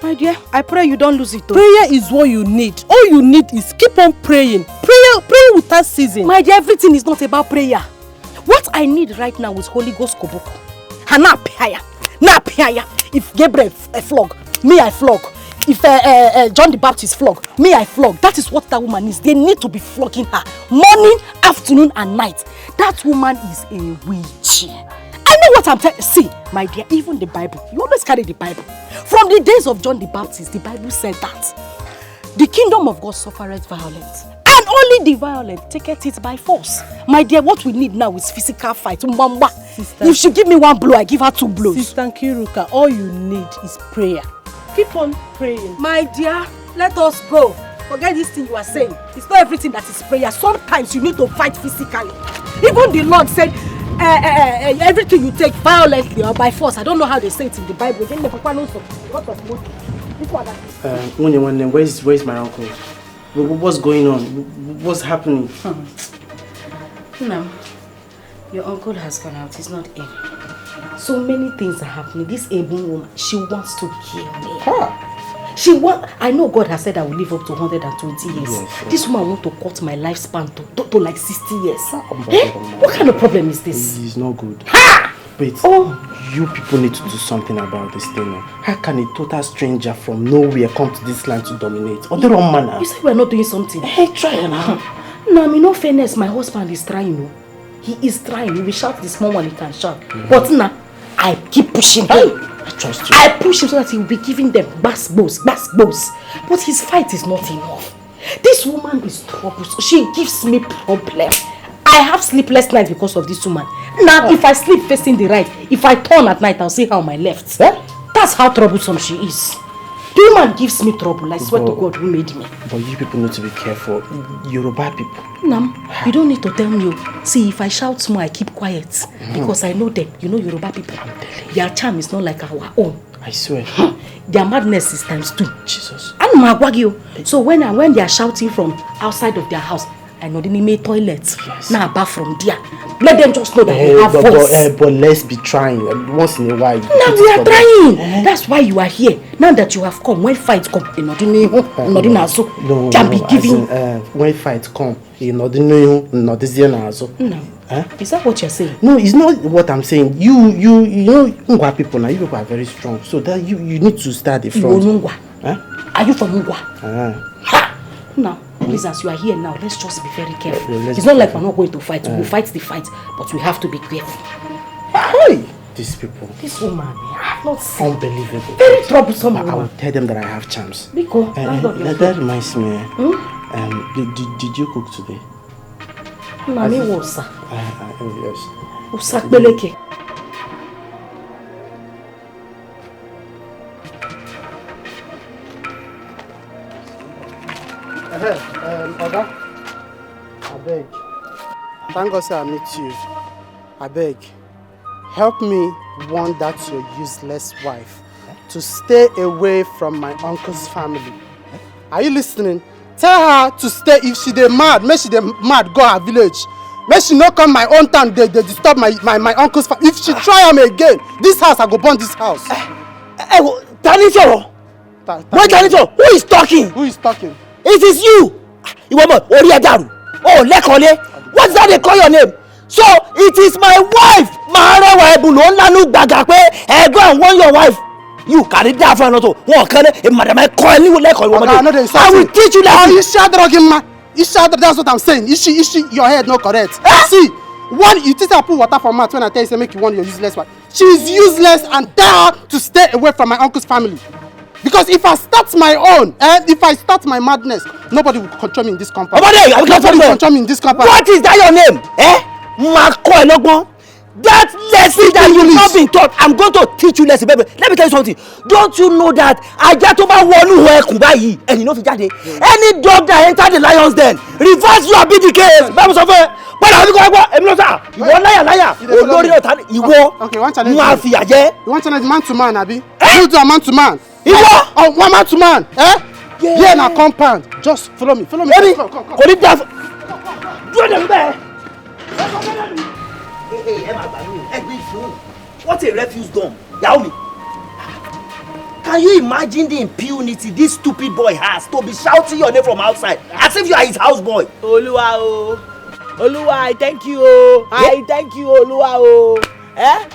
[SPEAKER 2] My dear, I pray you don't lose it.
[SPEAKER 10] Prayer is what you need. All you need is keep on praying. Pray without ceasing.
[SPEAKER 2] My dear, everything is not about prayer. What I need right now is Holy Ghost Koboko. And now prayer. If Gabriel flog, me I flog. If John the Baptist flog, me I flog. That is what that woman is. They need to be flogging her morning, afternoon and night. That woman is a witch. I know what I'm telling. See, my dear, even the Bible, you always carry the Bible. From the days of John the Baptist, the Bible said that the kingdom of God suffereth violence, and only the violent taketh it by force. My dear, what we need now is physical fight. Sister, if she give me one blow, I give her 2 blows.
[SPEAKER 10] Sister Kiruka, all you need is prayer. Keep on praying.
[SPEAKER 2] My dear, let us go. Forget this thing you are saying. It's not everything that is prayer. Sometimes you need to fight physically. Even the Lord said, everything you take violently or by force. I don't know how they say it in the Bible.
[SPEAKER 11] Where's my uncle? What's going on? What's happening?
[SPEAKER 2] No, your uncle has gone out. He's not in. So many things are happening. This Ebu woman, she wants to kill me. I know God has said I will live up to 120 years. Yes. This woman wants to cut my lifespan to like 60 years. What kind of problem is this?
[SPEAKER 11] It's not good.
[SPEAKER 2] Ha!
[SPEAKER 11] But you people need to do something about this thing. How can a total stranger from nowhere come to this land to dominate? On the wrong manner.
[SPEAKER 2] You say we're not doing something.
[SPEAKER 11] Hey, try now.
[SPEAKER 2] No, I mean, no fairness, my husband is trying. He is trying. He will shout the small one, he can shout. But now, I keep pushing him.
[SPEAKER 11] I trust you.
[SPEAKER 2] I push him so that he will be giving them bass bows. But his fight is not enough. This woman is troublesome. She gives me problem. I have sleepless nights because of this woman. Now, if I sleep facing the right, if I turn at night, I'll see her on my left. That's how troublesome she is. The woman gives me trouble. I swear to God who made me.
[SPEAKER 11] But you people need to be careful. Yoruba people.
[SPEAKER 2] Nam, you don't need to tell me. See, if I shout more, I keep quiet. Because I know them. You know Yoruba people. Their charm is not like our own.
[SPEAKER 11] I swear.
[SPEAKER 2] Their madness is times 2.
[SPEAKER 11] Jesus.
[SPEAKER 2] So when they are shouting from outside of their house, I know they need toilets. Yes. Now back from there. Let them just know that they have voice.
[SPEAKER 11] But let's be trying once in a while.
[SPEAKER 2] Now we are trying. That's why you are here. Now that you have come, when fights come, can be giving.
[SPEAKER 11] When fights come,
[SPEAKER 2] No. Is that what you're saying?
[SPEAKER 11] No, it's not what I'm saying. You know Ngwa people now. You people are very strong. So that you need to start the front.
[SPEAKER 2] Are you from Ngwa? Now, please, as you are here now, let's just be very careful. It's not like we're not going to fight. We will fight the fight, but we have to be careful.
[SPEAKER 11] Hey, these people.
[SPEAKER 2] This woman, I have not seen.
[SPEAKER 11] Unbelievable.
[SPEAKER 2] Very troublesome.
[SPEAKER 11] I will tell them that I have charms.
[SPEAKER 2] Biko,
[SPEAKER 11] that reminds me. Did you cook today?
[SPEAKER 2] Mami wosa.
[SPEAKER 11] Yes.
[SPEAKER 2] Usak beleke.
[SPEAKER 12] Oga, I beg. Thank God I meet you. I beg. Help me warn that your useless wife to stay away from my uncle's family. Are you listening? Tell her to stay. If she dey mad, make she dey mad go her village. Make she not come my own town. They disturb my uncle's family. If she try him again, this house I go burn this house.
[SPEAKER 8] Tanifio, who is talking?
[SPEAKER 12] Who is talking?
[SPEAKER 8] It is you. Oh, Lekole. What's that they call your name? So it is my wife. I go and warn your wife. You carry that for another. I will teach you that.
[SPEAKER 12] You shut up, man. That's what I'm saying. Is she your head not correct? See, One, you think I put water for mouth when I tell you say make you want your useless wife. She's useless and tell her to stay away from my uncle's family. Because if I start my own, if I start my madness, nobody will control me in this compound.
[SPEAKER 3] Nobody will
[SPEAKER 12] control me in this compound.
[SPEAKER 3] What is that your name? Marco Enogbon. That lesson that you've not been taught, I'm going to teach you lesson, baby. Let me tell you something. Don't you know that Ajatoba wonu Kubayi and you know Fijade? Any dog that entered the lion's den, reverse your BDK. Bible suffer. But I go, you want liar.
[SPEAKER 12] Okay, one challenge. You want challenge man to man, Abi? You do a man to man. Oh, one man to man. Yeah, na compound. Just follow me. Come.
[SPEAKER 3] Do them there. Hey, what a refuse dump. Yaomi. Can you imagine the impunity this stupid boy has to be shouting your name from outside as if you are his houseboy?
[SPEAKER 7] Oluwa, I thank you. I thank you, Oluwa.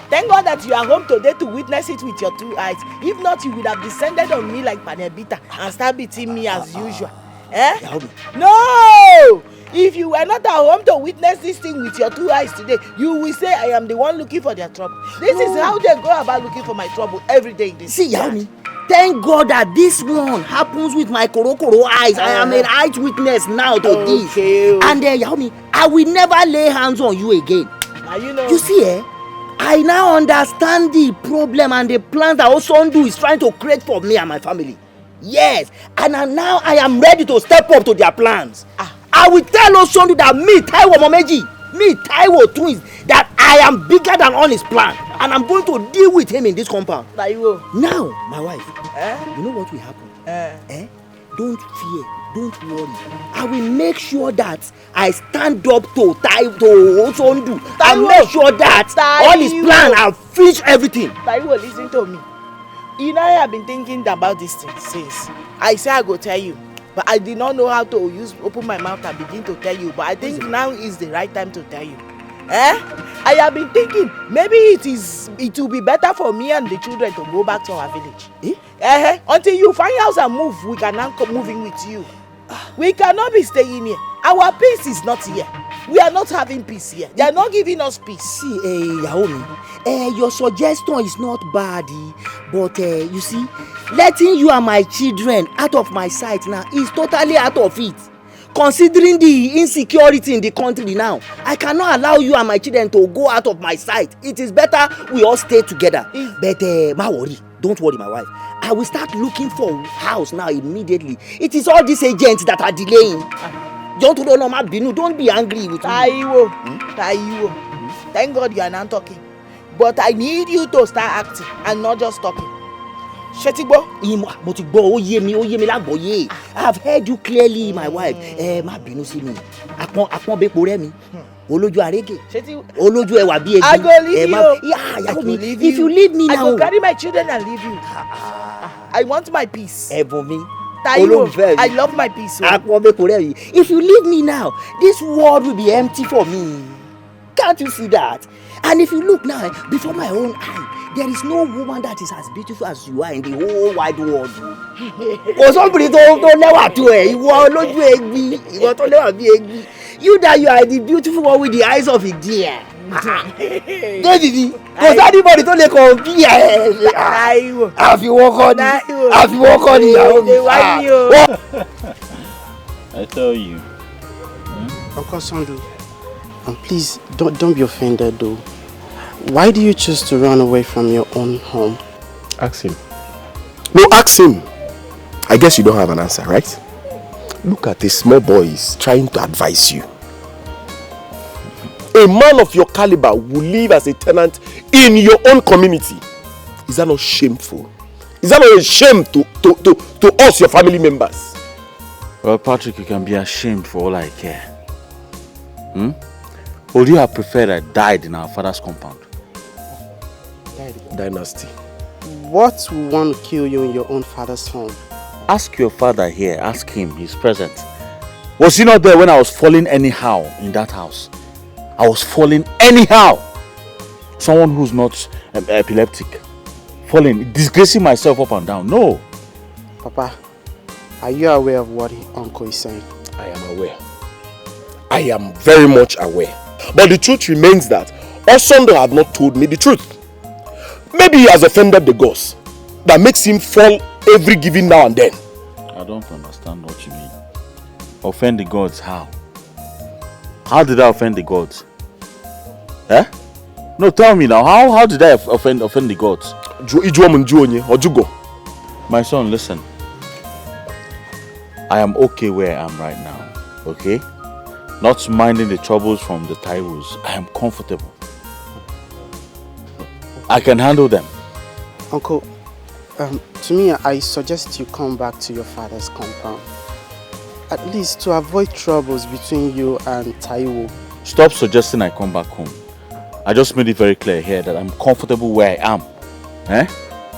[SPEAKER 7] Thank God that you are home today to witness it with your 2 eyes. If not, you would have descended on me like Panebita and start beating me as usual. No! If you were not at home to witness this thing with your 2 eyes today, you will say I am the one looking for their trouble. This is how they go about looking for my trouble every day in this.
[SPEAKER 3] See, Yaomi, thank God that this one happens with my korokoro eyes. I am an eyewitness now to this. And Yaomi, I will never lay hands on you again. You see, I now understand the problem and the plans that Osondu is trying to create for me and my family. Yes, and now I am ready to step up to their plans. I will tell Osondu that me, Taiwo Momeji, me, Taiwo twins, that I am bigger than all his plan. And I'm going to deal with him in this compound. Now, my wife, you know what will happen? Don't fear, don't worry. I will make sure that I stand up to Osondu and make sure that all his plan, I'll finish everything.
[SPEAKER 7] Taiwo, listen to me. You know, I have been thinking about this thing since. I say I go tell you. But I did not know how to open my mouth and begin to tell you. But I think now is the right time to tell you. I have been thinking maybe it will be better for me and the children to go back to our village. Until you find house and move, we can now come moving with you. We cannot be staying here. Our peace is not here. We are not having peace here. They are not giving us peace.
[SPEAKER 3] See, Yaomi, your suggestion is not bad, but you see, letting you and my children out of my sight now is totally out of it. Considering the insecurity in the country now, I cannot allow you and my children to go out of my sight. It is better we all stay together. But don't worry, my wife. I will start looking for a house now immediately. It is all these agents that are delaying. Don't be angry with me.
[SPEAKER 7] Taiwo. Thank God you are not talking. But I need you to start acting and not just talking. Shetigbo.
[SPEAKER 3] I have heard you clearly, my wife. Olójú arege. Olójú ẹwà bí
[SPEAKER 7] I go leave you.
[SPEAKER 3] I go leave you. If you leave me now,
[SPEAKER 7] I go carry my children and leave you. I want my peace.
[SPEAKER 3] Taiwo,
[SPEAKER 7] I love my peace.
[SPEAKER 3] If you leave me now, this world will be empty for me. Can't you see that? And if you look now, before my own eye, there is no woman that is as beautiful as you are in the whole wide world. You that you are the beautiful one with the eyes of a deer. Baby, because anybody don't let compare. Have you walk on
[SPEAKER 13] I tell you.
[SPEAKER 12] Uncle Sondu, please don't be offended though. Why do you choose to run away from your own home?
[SPEAKER 6] Ask him. No, ask him. I guess you don't have an answer, right? Look at this small boy is trying to advise you. A man of your caliber will live as a tenant in your own community. Is that not shameful? Is that not a shame to us, your family members?
[SPEAKER 13] Well, Patrick, you can be ashamed for all I care. Would you have preferred I died in our father's compound?
[SPEAKER 6] Dynasty.
[SPEAKER 12] What will want to kill you in your own father's home?
[SPEAKER 13] Ask your father here. Ask him. He's present. Was he not there when I was falling anyhow in that house? I was falling anyhow. Someone who's not epileptic. Falling, disgracing myself up and down. No.
[SPEAKER 12] Papa, are you aware of what Uncle is saying?
[SPEAKER 6] I am aware. I am very much aware. But the truth remains that Osondo had not told me the truth. Maybe he has offended the gods. That makes him fall every giving now and then.
[SPEAKER 13] I don't understand what you mean. Offend the gods how? How did I offend the gods? Eh? No, tell me now. How did I offend the gods? My son, listen. I am okay where I am right now. Okay? Not minding the troubles from the Taiwos. I am comfortable. I can handle them.
[SPEAKER 12] Uncle, to me, I suggest you come back to your father's compound. At least to avoid troubles between you and Taiwo.
[SPEAKER 13] Stop suggesting I come back home. I just made it very clear here that I'm comfortable where I am. Eh?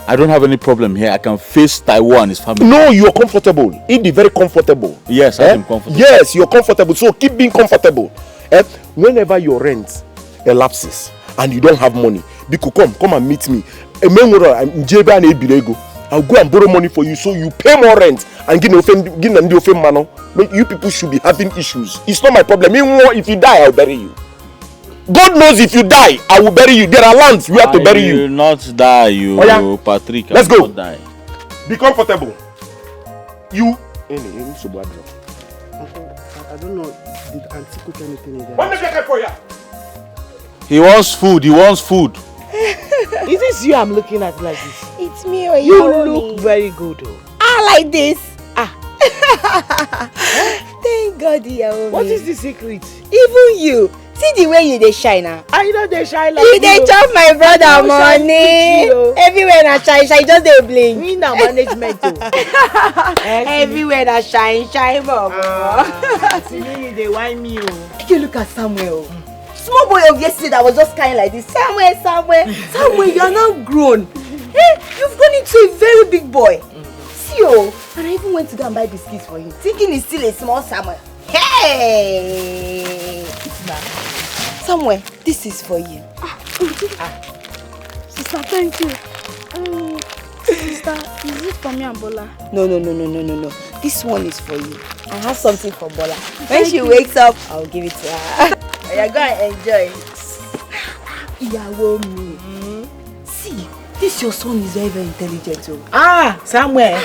[SPEAKER 13] I don't have any problem here. I can face Taiwo and his family.
[SPEAKER 6] No, you're comfortable. Be very comfortable.
[SPEAKER 13] Yes, I am comfortable.
[SPEAKER 6] Yes, you're comfortable. So keep being comfortable. Whenever your rent elapses and you don't have money, Biko, come and meet me. I'll go and borrow money for you so you pay more rent and give man. You people should be having issues. It's not my problem. If you die, I'll bury you. God knows if you die, I will bury you. There are lands we have to bury you.
[SPEAKER 13] I will not die, you, Patrick.
[SPEAKER 6] Let's go.
[SPEAKER 13] Not die.
[SPEAKER 6] Be comfortable. You.
[SPEAKER 12] I don't know. Did Auntie cook anything in there?
[SPEAKER 13] He wants food. He wants food.
[SPEAKER 7] Is this you I'm looking at like this?
[SPEAKER 14] It's me or
[SPEAKER 7] you look very good.
[SPEAKER 14] Like this. Thank God you are.
[SPEAKER 7] What is the secret?
[SPEAKER 14] Even you. See the way you dey shine now.
[SPEAKER 7] I know they shine like
[SPEAKER 14] you. Dey chop my brother money. Everywhere na shine, just dey blink.
[SPEAKER 7] Me na management o.
[SPEAKER 14] Everywhere na shine, bobo.
[SPEAKER 7] See me dey whine me o.
[SPEAKER 14] Take a look at Samuel. Small boy of yesterday that was just kind like this. Samuel, you are now grown. Hey, you've grown into a very big boy. See and I even went to go and buy biscuits for him, thinking he's still a small Samuel. Hey! Samuel, this is for you.
[SPEAKER 2] Sister, thank you. Sister, is it for me and Bola?
[SPEAKER 14] No. This one is for you. I have something for Bola. When she wakes up, I'll give it to her. You're going to enjoy it. Ìyàwó mi. See, this your son is very, very intelligent.
[SPEAKER 7] Samuel.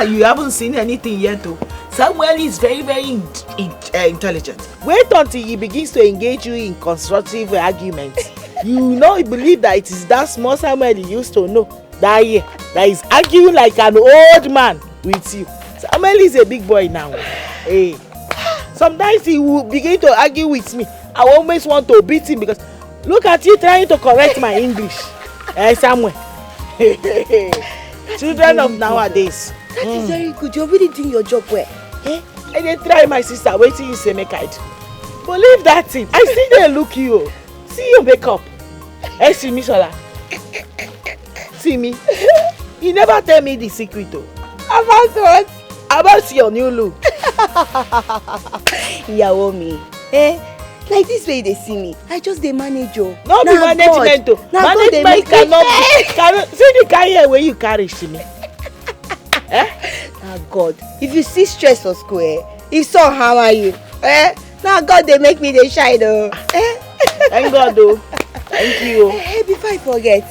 [SPEAKER 7] You haven't seen anything yet though. Samuel is very, very intelligent. Wait until he begins to engage you in constructive arguments. You believe that it is that small Samuel you used to know that is arguing like an old man with you. Samuel is a big boy now. Hey. Sometimes he will begin to argue with me. I always want to beat him because look at you trying to correct my English. Samuel. Children of nowadays.
[SPEAKER 14] That is very good. You're really doing your job well.
[SPEAKER 7] I dey try my sister. Waiting you say make I do. Believe that thing. I see they look you. See your makeup. See me, Shola. See me. You never tell me the secret though.
[SPEAKER 14] About what?
[SPEAKER 7] About your new look.
[SPEAKER 14] Ìyàwó mi. Like this way they see me. I just dey manage you.
[SPEAKER 7] No be management though. Management cannot be. See the carrier where you carry to me.
[SPEAKER 14] Now God, if you see stress for school, if so hammer you, now God they make me dey shine though.
[SPEAKER 7] Thank God though. Thank you.
[SPEAKER 14] Hey, before I forget,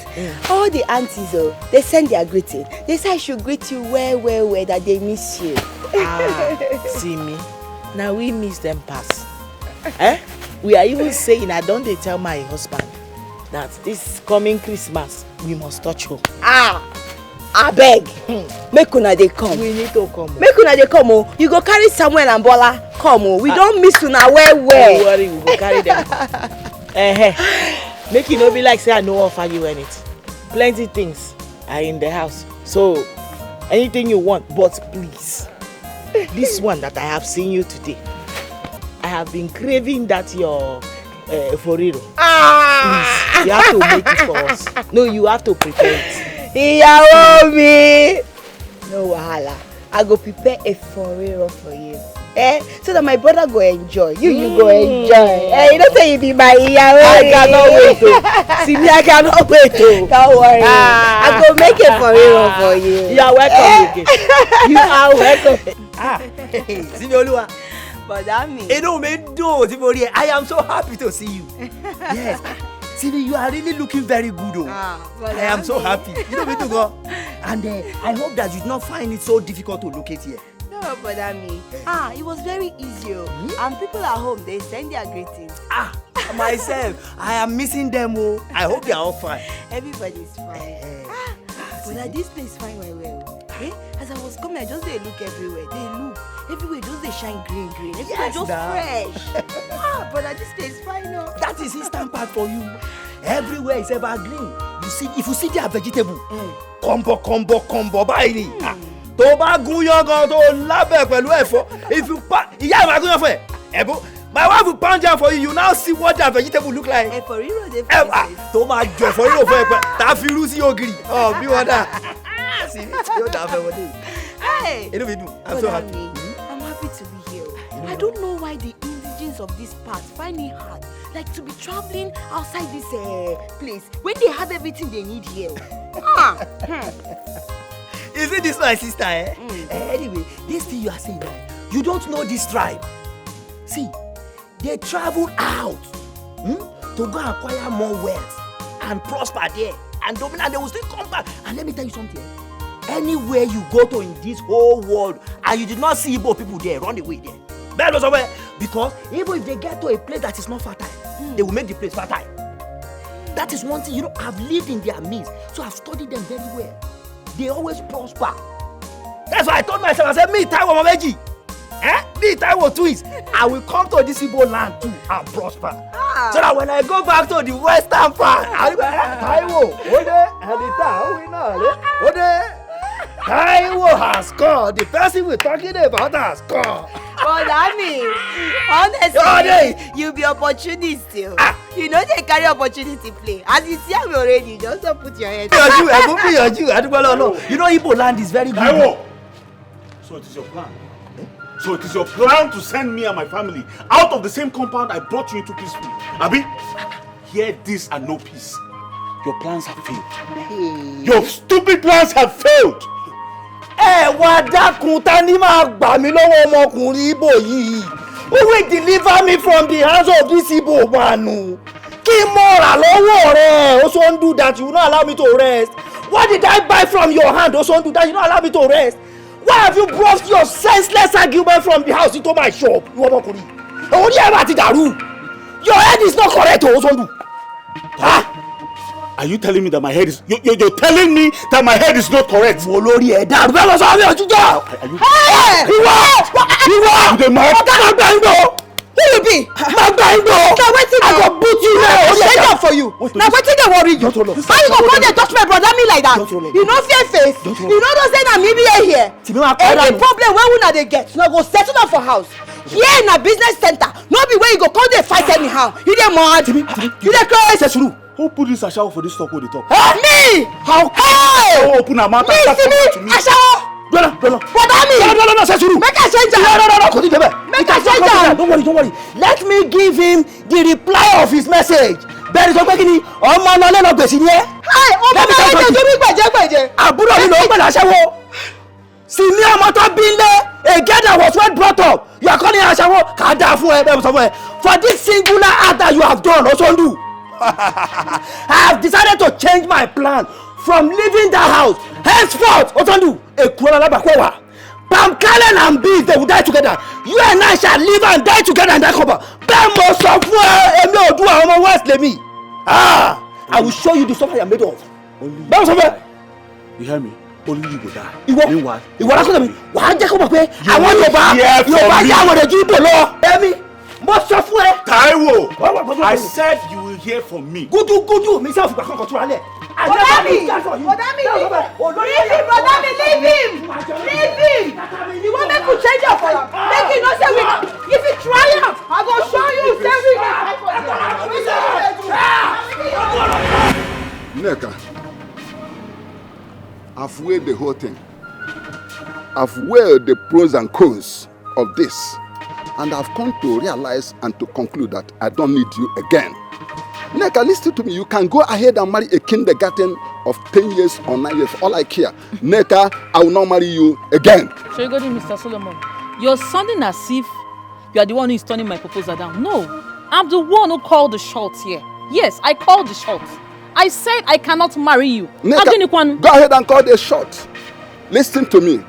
[SPEAKER 14] all the aunties they send their greeting. They say I should greet you well, that they miss you.
[SPEAKER 7] See me. Now we miss them pass. We are even saying I don't tell my husband that this coming Christmas we must touch home.
[SPEAKER 14] I beg. Make una dey come.
[SPEAKER 7] We need to come.
[SPEAKER 14] Make una dey come. You go carry Samuel and Bola. Come. We don't miss una well.
[SPEAKER 7] Don't worry, we go carry them. Make it no be like say I no offer you anything. Plenty things are in the house. So anything you want, but please, this one that I have seen you today, I have been craving that your foriro. Please, you have to make it for us. No, you have to prepare it.
[SPEAKER 14] Ìyàwó mi. No wahala. I go prepare a foriro for you. So that my brother go enjoy. You go enjoy. You don't say you be my ìyàwó.
[SPEAKER 7] I cannot wait. See me, I cannot wait.
[SPEAKER 14] Don't worry. I go make a foriro for you.
[SPEAKER 7] You are welcome again. You are welcome.
[SPEAKER 8] See me, Oluwa.
[SPEAKER 14] But that means...
[SPEAKER 8] I am so happy to see you. Yes. Sylvie, you are really looking very good. I am so happy. And I hope that you do not find it so difficult to locate here.
[SPEAKER 14] No, but that means... it was very easy. And people at home, they send their greetings.
[SPEAKER 8] Myself, I am missing them. I hope they are all fine.
[SPEAKER 14] Everybody's fine. But this place is fine well. As I was coming, I just they look everywhere. Everywhere just they shine green. Everywhere just fresh. But this place is fine now.
[SPEAKER 8] That is instant part for you. Everywhere is evergreen. You see, if you see their vegetable, combo, buy it. Tó bá gúnyán gan tó lábẹ́ pẹ̀lú ẹ̀fọ́. If you ìyá ìwà gúnyán fún ẹ. My wife will pound jam for you. You now see what that vegetable look like.
[SPEAKER 14] For real, they
[SPEAKER 8] tó máa jọ for real for ẹ. Tá fi rú sí ògiri. Bí wọ́n dà. See, you dà fẹ́ wọ́n dé.
[SPEAKER 14] Hey.
[SPEAKER 8] I'm so happy.
[SPEAKER 14] I'm happy to be here. I don't know why the indigenes of this part find it hard, like to be traveling outside this place when they have everything they need here.
[SPEAKER 8] Is it this my sister? Anyway, this thing you are saying, you don't know this tribe. See, they travel out to go acquire more wealth and prosper there and dominate, and they will still come back. And let me tell you something. Anywhere you go to in this whole world and you did not see Igbo people there, run away there. Because even if they get to a place that is not fertile, they will make the place fertile. That is one thing, I've lived in their midst, so I've studied them very well. They always prosper. That's why I told myself, I said, me, Taiwo Mameji, me, Taiwo twins, I will come to this Igbo land too and prosper. So that when I go back to the western part, I'll be like, Taiwo, Taiwo has scored. The person we're talking about has scored.
[SPEAKER 14] But I mean, honestly, you'll be opportunist still. You know they carry opportunity play. As you see me already, just don't put your head.
[SPEAKER 8] You know Igbo land is very good.
[SPEAKER 13] Taiwo! So it is your plan? So it is your plan to send me and my family out of the same compound I brought you into peacefully? Abi, hear this and no peace. Your plans have failed. Your stupid plans have failed.
[SPEAKER 8] Wá dákun ta ni máa gbà mí lọ́wọ́ ọmọkùnrin Igbo yìí. Who will deliver me from the hands of this Igbo man? Kí mo rà lọ́wọ́ rẹ̀? Osondu that you will not allow me to rest. What did I buy from your hand, Osondu, that you will not allow me to rest? Why have you brought your senseless argument from the house into my shop? Orí ẹ̀ bá ti dàrú. Your head is not correct, Osondu.
[SPEAKER 13] Are you telling me that my head is... You're telling me that my head is not correct?
[SPEAKER 8] Olórí ẹ̀ dàrú. Bẹ́ẹ̀ lọ sọ àmì òjújọ́. Ìwọ!
[SPEAKER 13] You dey mad?
[SPEAKER 8] Ọ̀gá gbà ń gbọ́. Who you be? Magbango!
[SPEAKER 2] Now wetin
[SPEAKER 8] I go beat you now.
[SPEAKER 2] Shake up for you. Now wetin dey worry you? How you go come dey touch my brother me like that? You no fear face? You no know say na me be here? Any problem wey una dey get, una go settle am for house. Here na business center. No be where you go come dey fight anyhow. You dey mad? You dey crazy?
[SPEAKER 13] Who put this ashawo for this talk wey dey talk?
[SPEAKER 2] Me!
[SPEAKER 13] How come? Open her mouth and start talking to me.
[SPEAKER 2] Ashawo!
[SPEAKER 13] Brother.
[SPEAKER 2] Brother me!
[SPEAKER 8] No, say suru.
[SPEAKER 2] Make I change am.
[SPEAKER 8] No.
[SPEAKER 2] Make I change am.
[SPEAKER 8] Don't worry. Let me give him the reply of his message. Bẹ́ẹ̀ni sọ pé kí ni ọmọ náà lẹ́nu gbèsè ni ẹ́.
[SPEAKER 2] Ọmọ náà lẹ́nu gbèsè.
[SPEAKER 8] Àbúrò mi ló ń gbèdà aṣẹ́wó. Sì ní ọmọ tó bí lé. A girl that was well brought up. You are calling her aṣẹ́wó. Kà á dáa fún ẹ bẹ́ẹ̀ sọ fún ẹ. For this singular act that you have done, Osondu. I have decided to change my plan from leaving that house. Henceforth, Osondu, Ekuola Labakwewa, Pamkalen and Beef, they will die together. You and I shall live and die together in that compound. Bemo software, Emi Odua, Omo West Lemi. I will show you the stuff I am made of. Bemo software.
[SPEAKER 13] You hear me? Only you go die.
[SPEAKER 8] Ìwọ lákòóso mi. Wàá jẹ́ kó mọ̀ pé àwọn Yorùbá yá àwọn ẹ̀jú Igbo lọ. Ẹ̀mí.
[SPEAKER 13] Taiwo, I said you will hear from me.
[SPEAKER 8] Gudu, me self kan control ale.
[SPEAKER 2] Brother me, leave him. You want me to change your for you? Make it no say we. If you try am, I go show you.
[SPEAKER 5] Neka, I've weighed the whole thing. I've weighed the pros and cons of this. And I've come to realize and to conclude that I don't need you again. Neka, listen to me. You can go ahead and marry a kindergarten of 10 years or 9 years. All I care. Neka, I will not marry you again.
[SPEAKER 4] So you got it, Mr. Solomon. You're sounding as if you are the one who is turning my proposal down. No, I'm the one who called the shots here. Yes, I called the shots. I said I cannot marry you.
[SPEAKER 5] Nneka, go ahead and call the shot. Listen to me.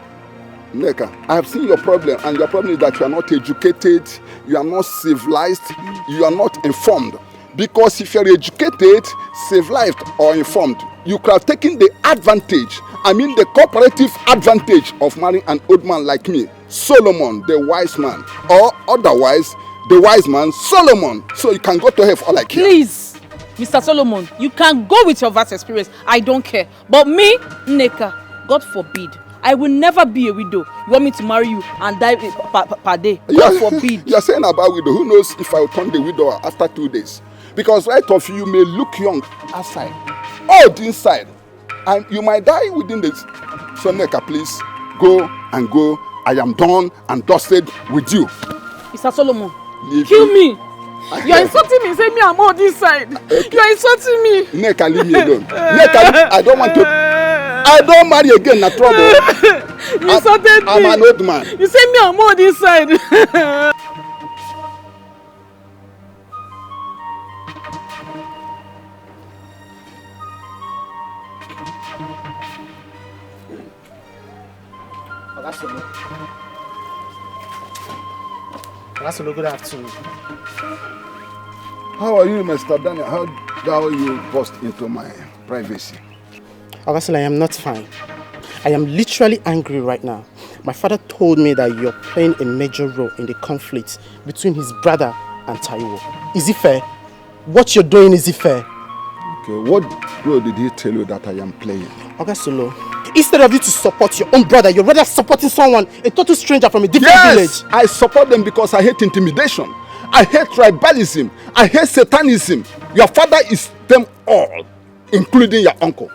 [SPEAKER 5] Nneka, I have seen your problem, and your problem is that you are not educated, you are not civilized, you are not informed. Because if you are educated, civilized, or informed, you could have taken the advantage, the cooperative advantage of marrying an old man like me, Solomon, the wise man, or otherwise, the wise man, Solomon, so you can go to hell for all I care.
[SPEAKER 4] Please, Mr. Solomon, you can go with your vast experience. I don't care. But me, Nneka, God forbid, I will never be a widow. You want me to marry you and die per day? God forbid.
[SPEAKER 5] You are saying about widow. Who knows if I will turn the widow after 2 days? Because right of you may look young outside, old inside, and you might die within this. So Nneka, please go and go. I am done and dusted with you.
[SPEAKER 4] Mr. Solomon, kill me. You are insulting me. Say me I'm on this side. Okay. You are insulting me.
[SPEAKER 5] Nneka, leave me alone. Nneka, I don't want to. I don't marry again. Not trouble.
[SPEAKER 4] You insulted me.
[SPEAKER 5] I'm an old man.
[SPEAKER 4] You say me I'm on this side.
[SPEAKER 12] Asolo, good afternoon.
[SPEAKER 5] How are you, Mr. Daniel? How you burst into my privacy?
[SPEAKER 12] Asolo, I am not fine. I am literally angry right now. My father told me that you're playing a major role in the conflict between his brother and Taiwo. Is it fair? What you're doing, is it fair?
[SPEAKER 5] Okay, what role did he tell you that I am playing?
[SPEAKER 12] Asolo, instead of you to support your own brother, you're rather supporting someone, a total stranger from a different village.
[SPEAKER 5] I support them because I hate intimidation. I hate tribalism. I hate satanism. Your father is them all, including your uncle.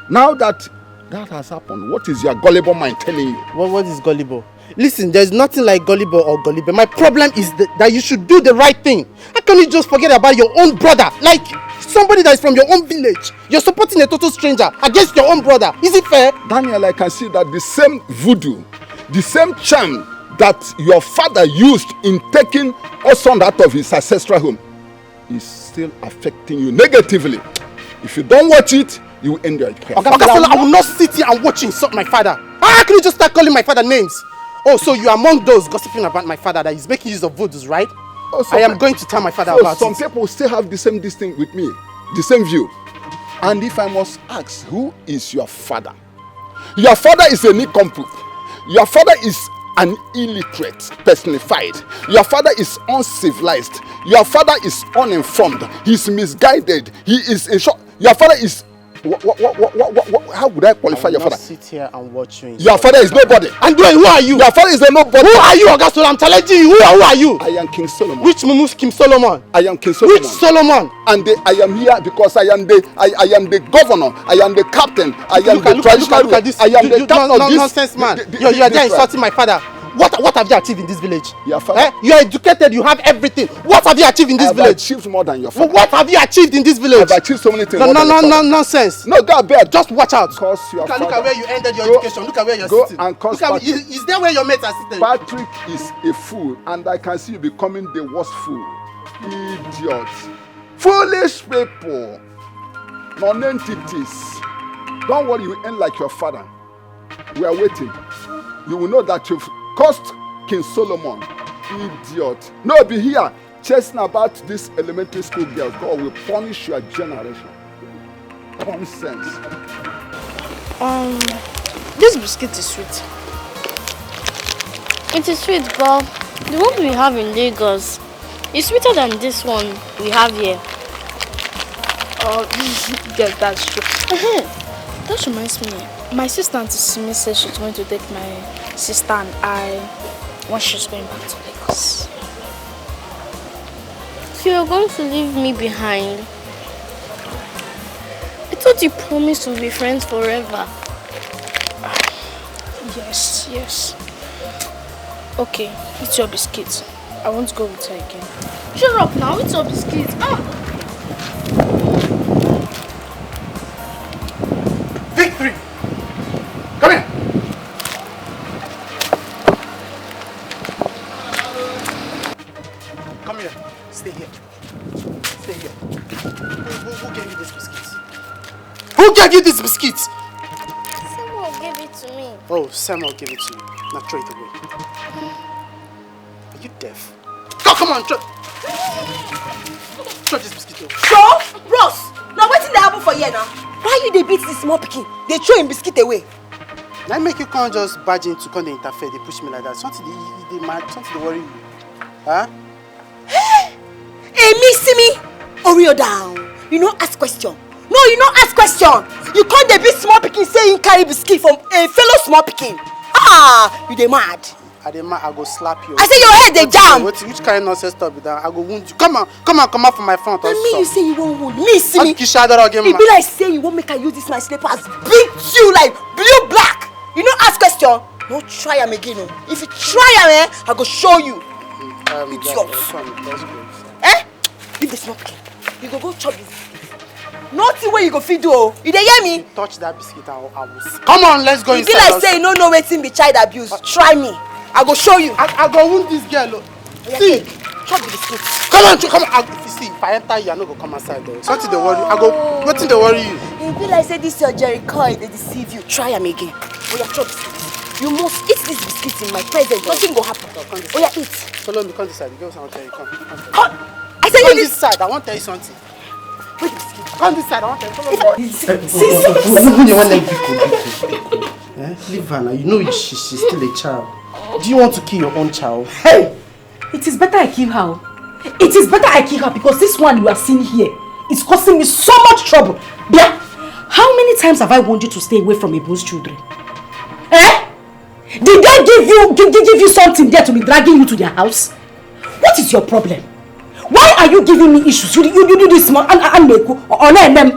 [SPEAKER 5] Now that has happened, what is your gullible mind telling you?
[SPEAKER 12] What is gullible? Listen, there's nothing like gullible or gullible. My problem is that you should do the right thing. How can you just forget about your own brother? Like somebody that is from your own village. You're supporting a total stranger against your own brother. Is it fair?
[SPEAKER 5] Daniel, I can see that the same voodoo, the same charm that your father used in taking us out of his ancestral home is still affecting you negatively. If you don't watch it, you will end your life.
[SPEAKER 12] I will not sit here and watch you insult my father. How can you just start calling my father names? Oh, so you are among those gossiping about my father that is making use of voodoos, right? I am going to tell my father about it.
[SPEAKER 5] Some people still have the same thing with me, the same view. And if I must ask, who is your father? Your father is a nincompoop. Your father is an illiterate personified. Your father is uncivilized. Your father is uninformed. He's misguided. He is in short. Your father is how would I qualify your father?
[SPEAKER 12] Sit here and watch you.
[SPEAKER 5] Your father is nobody.
[SPEAKER 12] And who are you?
[SPEAKER 5] Your father is a nobody.
[SPEAKER 12] Who are you, Augusto? I'm challenging you. Who are you?
[SPEAKER 5] I am King Solomon.
[SPEAKER 12] Which Mumu King Solomon?
[SPEAKER 5] I am King Solomon.
[SPEAKER 12] Which Solomon?
[SPEAKER 5] And I am here because I am the governor. I am the captain. I am the traditional.
[SPEAKER 12] Look at this.
[SPEAKER 5] I am the captain of this
[SPEAKER 12] nonsense man. You are there insulting my father. What have you achieved in this village?
[SPEAKER 5] Your father.
[SPEAKER 12] You are educated, you have everything. What have you achieved in this village?
[SPEAKER 5] I have achieved more than your father.
[SPEAKER 12] What have you achieved in this village?
[SPEAKER 5] I have achieved so many things.
[SPEAKER 12] Nonsense.
[SPEAKER 5] No, go bed.
[SPEAKER 12] Just watch out.
[SPEAKER 5] Look
[SPEAKER 12] at where you ended your education. Look at where you're sitting.
[SPEAKER 5] And
[SPEAKER 12] is there where your mates are sitting?
[SPEAKER 5] Patrick is a fool, and I can see you becoming the worst fool. Idiot. Foolish people. Non-entities. Don't worry, you end like your father. We are waiting. You will know that you've caused King Solomon. Idiot. No, be here chasing about this elementary school girl. God will punish your generation. Nonsense.
[SPEAKER 15] This biscuit is sweet. It is sweet, but the one we have in Lagos is sweeter than this one we have here.
[SPEAKER 14] Oh, yes, that's true. That reminds me. My sister Auntie Simi said she's going to take my sister and I when she's going back to Lagos.
[SPEAKER 15] So you're going to leave me behind? I thought you promised to be friends forever.
[SPEAKER 14] Yes. Okay, eat your biscuit. I won't go with her again.
[SPEAKER 15] Shut up now, eat your biscuit.
[SPEAKER 12] Victory! Come here! come here. Stay here. Stay here. Who gave you this biscuit? Who gave you this biscuit?
[SPEAKER 15] Someone gave it to me.
[SPEAKER 12] Oh, Samuel gave it to you. Now throw it away. Are you deaf? Oh, come on, throw this biscuit away.
[SPEAKER 14] So, Ross, now what's in the happen for you now? Why you they beat this small pikin? They throw him biscuit away.
[SPEAKER 12] Now make you can't just barge into, can't interfere, they push me like that. Something they mad, something they worry you. Huh?
[SPEAKER 14] Hey, see me? Oreo down. You know ask question. No, you know ask question. You can't they beat small pikin say you carry biscuit from a fellow small pikin. Ah, you they mad.
[SPEAKER 12] I go slap you.
[SPEAKER 14] I say your head they jam.
[SPEAKER 12] Which kind of nonsense stuff with that? I go wound you. Come out from my front.
[SPEAKER 14] And me, you say you won't wound me. See me.
[SPEAKER 12] It
[SPEAKER 14] be like say you won't make her use this my slippers. Beat you like blue black. You know ask question. No try am again. No. If you try am, I go show you. It's yours. Eh? Leave the smoke. You go chop this. Nothing where you go feed do. You dey hear me?
[SPEAKER 12] Touch that biscuit. I will. Come on, let's go inside.
[SPEAKER 14] It be like say you no know wetin be child abuse. Try me. I go show you.
[SPEAKER 12] I go wound this girl. See,
[SPEAKER 14] chop the biscuit.
[SPEAKER 12] Come on. If you see, if I enter you, I no go come outside though. Something they worry. Wetin dey worry you?
[SPEAKER 14] It be like say this your Jericho, they deceive you. Try am again. Oh yeah, chop biscuit. You must eat this biscuit in my presence. Nothing go happen. Oh yeah, eat.
[SPEAKER 12] Follow me. Come this side. Go somewhere. Come.
[SPEAKER 14] I said
[SPEAKER 12] come this side. I want to tell you something.
[SPEAKER 14] Wait, biscuit.
[SPEAKER 12] Come this side. I want to tell you something. Leave her now. You know she's still a child. Do you want to kill your own child?
[SPEAKER 2] Hey! It is better I kill her. It is better I kill her because this one you are seeing here is causing me so much trouble. Bia, how many times have I warned you to stay away from Ibu's children? Eh? Did they give you something there to be dragging you to their house? What is your problem? Why are you giving me issues? You do this small and make on them.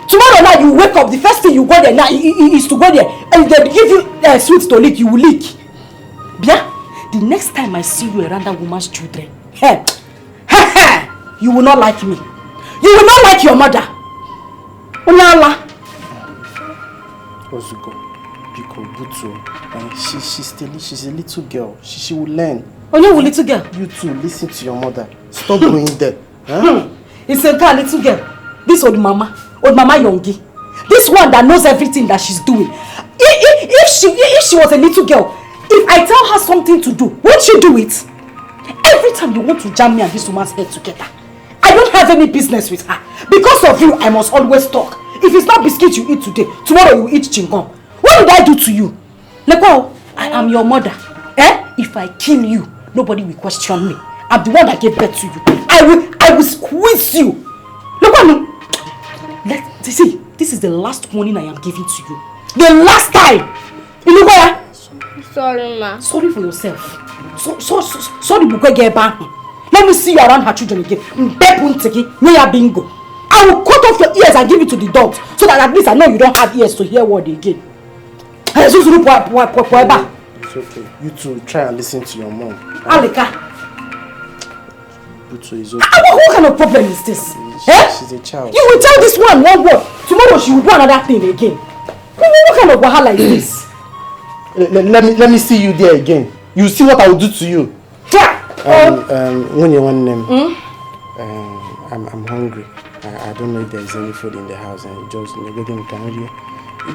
[SPEAKER 2] Tomorrow night you wake up, the first thing you go there now is to go there and they give you sweets to lick, you will lick. Bia, the next time I see you around that woman's children, you will not like me. You will not like your mother. Onyala.
[SPEAKER 12] Ozuko, Biko, Butu, she's a little girl. She will learn.
[SPEAKER 2] Oh, you little girl?
[SPEAKER 12] You too, listen to your mother. Stop going there. Huh?
[SPEAKER 2] It's a girl, little girl. This old mama Yongi. This one that knows everything that she's doing. If she was a little girl, if I tell her something to do, won't she do it? Every time you want to jam me and this woman's head together, I don't have any business with her. Because of you, I must always talk. If it's not biscuit you eat today, tomorrow you eat chingom. What did I do to you? Lekwa, I am your mother. If I kill you, nobody will question me. I'm the one that gave birth to you. I will squeeze you. Look at me. See, this is the last warning I am giving to you. The last time.
[SPEAKER 15] Sorry, ma.
[SPEAKER 2] Sorry for yourself. Sorry, let me see you around her children again. Bingo. I will cut off your ears and give it to the dogs so that at least I know you don't have ears to hear word again.
[SPEAKER 12] It's okay. You two try and listen to your mom.
[SPEAKER 2] Alika.
[SPEAKER 12] Butu is okay.
[SPEAKER 2] What kind of problem is this?
[SPEAKER 12] She's a child.
[SPEAKER 2] You will tell this one word. Tomorrow she will do another thing again. What kind of wahala is this?
[SPEAKER 12] Let me see you there again. You see what I will do to you. When you want them, I'm hungry. I don't know if there's any food in the house, and just negating can.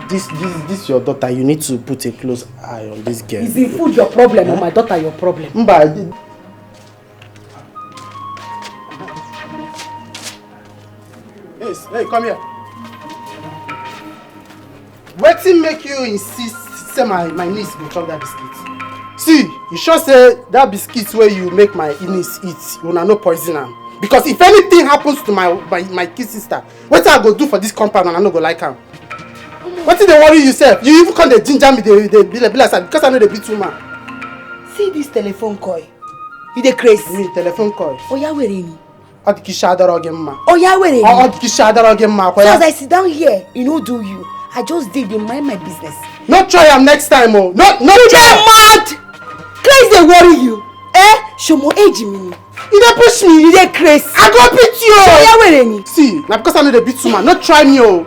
[SPEAKER 12] This your daughter. You need to put a close eye on this girl.
[SPEAKER 2] Is the food your problem or my daughter your problem?
[SPEAKER 12] Yes, hey, come here. Wetin make you insist say my niece go chop that biscuit? See, you sure say that biscuit where you make my niece eat, you no poison am. Because if anything happens to my kid sister, what I go do for this compound and I no go like am? What did they worry yourself? You even come the ginger me, they be like because I know they be too man.
[SPEAKER 14] See this telephone call. You dey crazy?
[SPEAKER 12] Me telephone call.
[SPEAKER 14] Oh yeah, where ni?
[SPEAKER 12] Oh
[SPEAKER 14] yeah, where ni?
[SPEAKER 12] So
[SPEAKER 14] as I sit down here, you know do you? I just did mind my business.
[SPEAKER 12] Not try am next time, oh. Not
[SPEAKER 14] you
[SPEAKER 12] try.
[SPEAKER 14] Mad! Crazy they worry you. Show more age me.
[SPEAKER 12] You dey push me.
[SPEAKER 14] You dey crazy.
[SPEAKER 12] I go beat you.
[SPEAKER 14] Oh yeah, where ni?
[SPEAKER 12] See, now because I know they beat too man. Not try me, oh.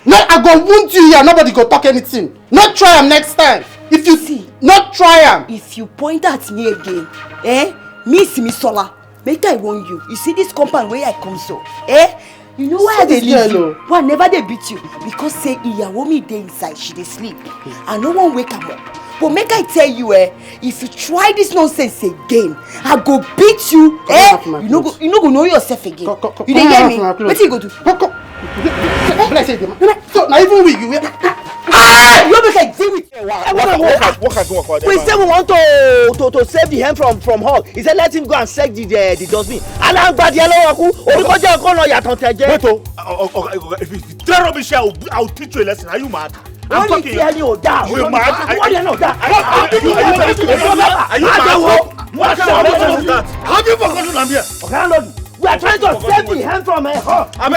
[SPEAKER 12] No, I go wound you here. Nobody go talk anything. Not try am next time. If you
[SPEAKER 14] see,
[SPEAKER 12] not try am.
[SPEAKER 14] If you point at me again,
[SPEAKER 8] Miss Misola, make I warn you. You see this compound where I come so, eh? You know why they leave you? Why never they beat you? Because say Iyawo me dey inside, she dey sleep. And no one wake her up. But make I tell you, if you try this nonsense again, I go beat you, You no go know yourself again. You dey hear me? What you go do?
[SPEAKER 12] So now even with you,
[SPEAKER 8] you make I deal with you.
[SPEAKER 3] We say we want to save the hen from hog. He said let him go and check the dustbin. Alangbadi alawaku, orikoje ko lo yaton teje.
[SPEAKER 6] Wait, if you tell rubbish, I'll teach you a lesson. Are you mad? I'm talking.
[SPEAKER 3] You're mad.
[SPEAKER 6] Are you mad? Have you forgotten I'm here?
[SPEAKER 3] We are trying to save the hen from a hog.
[SPEAKER 6] I'm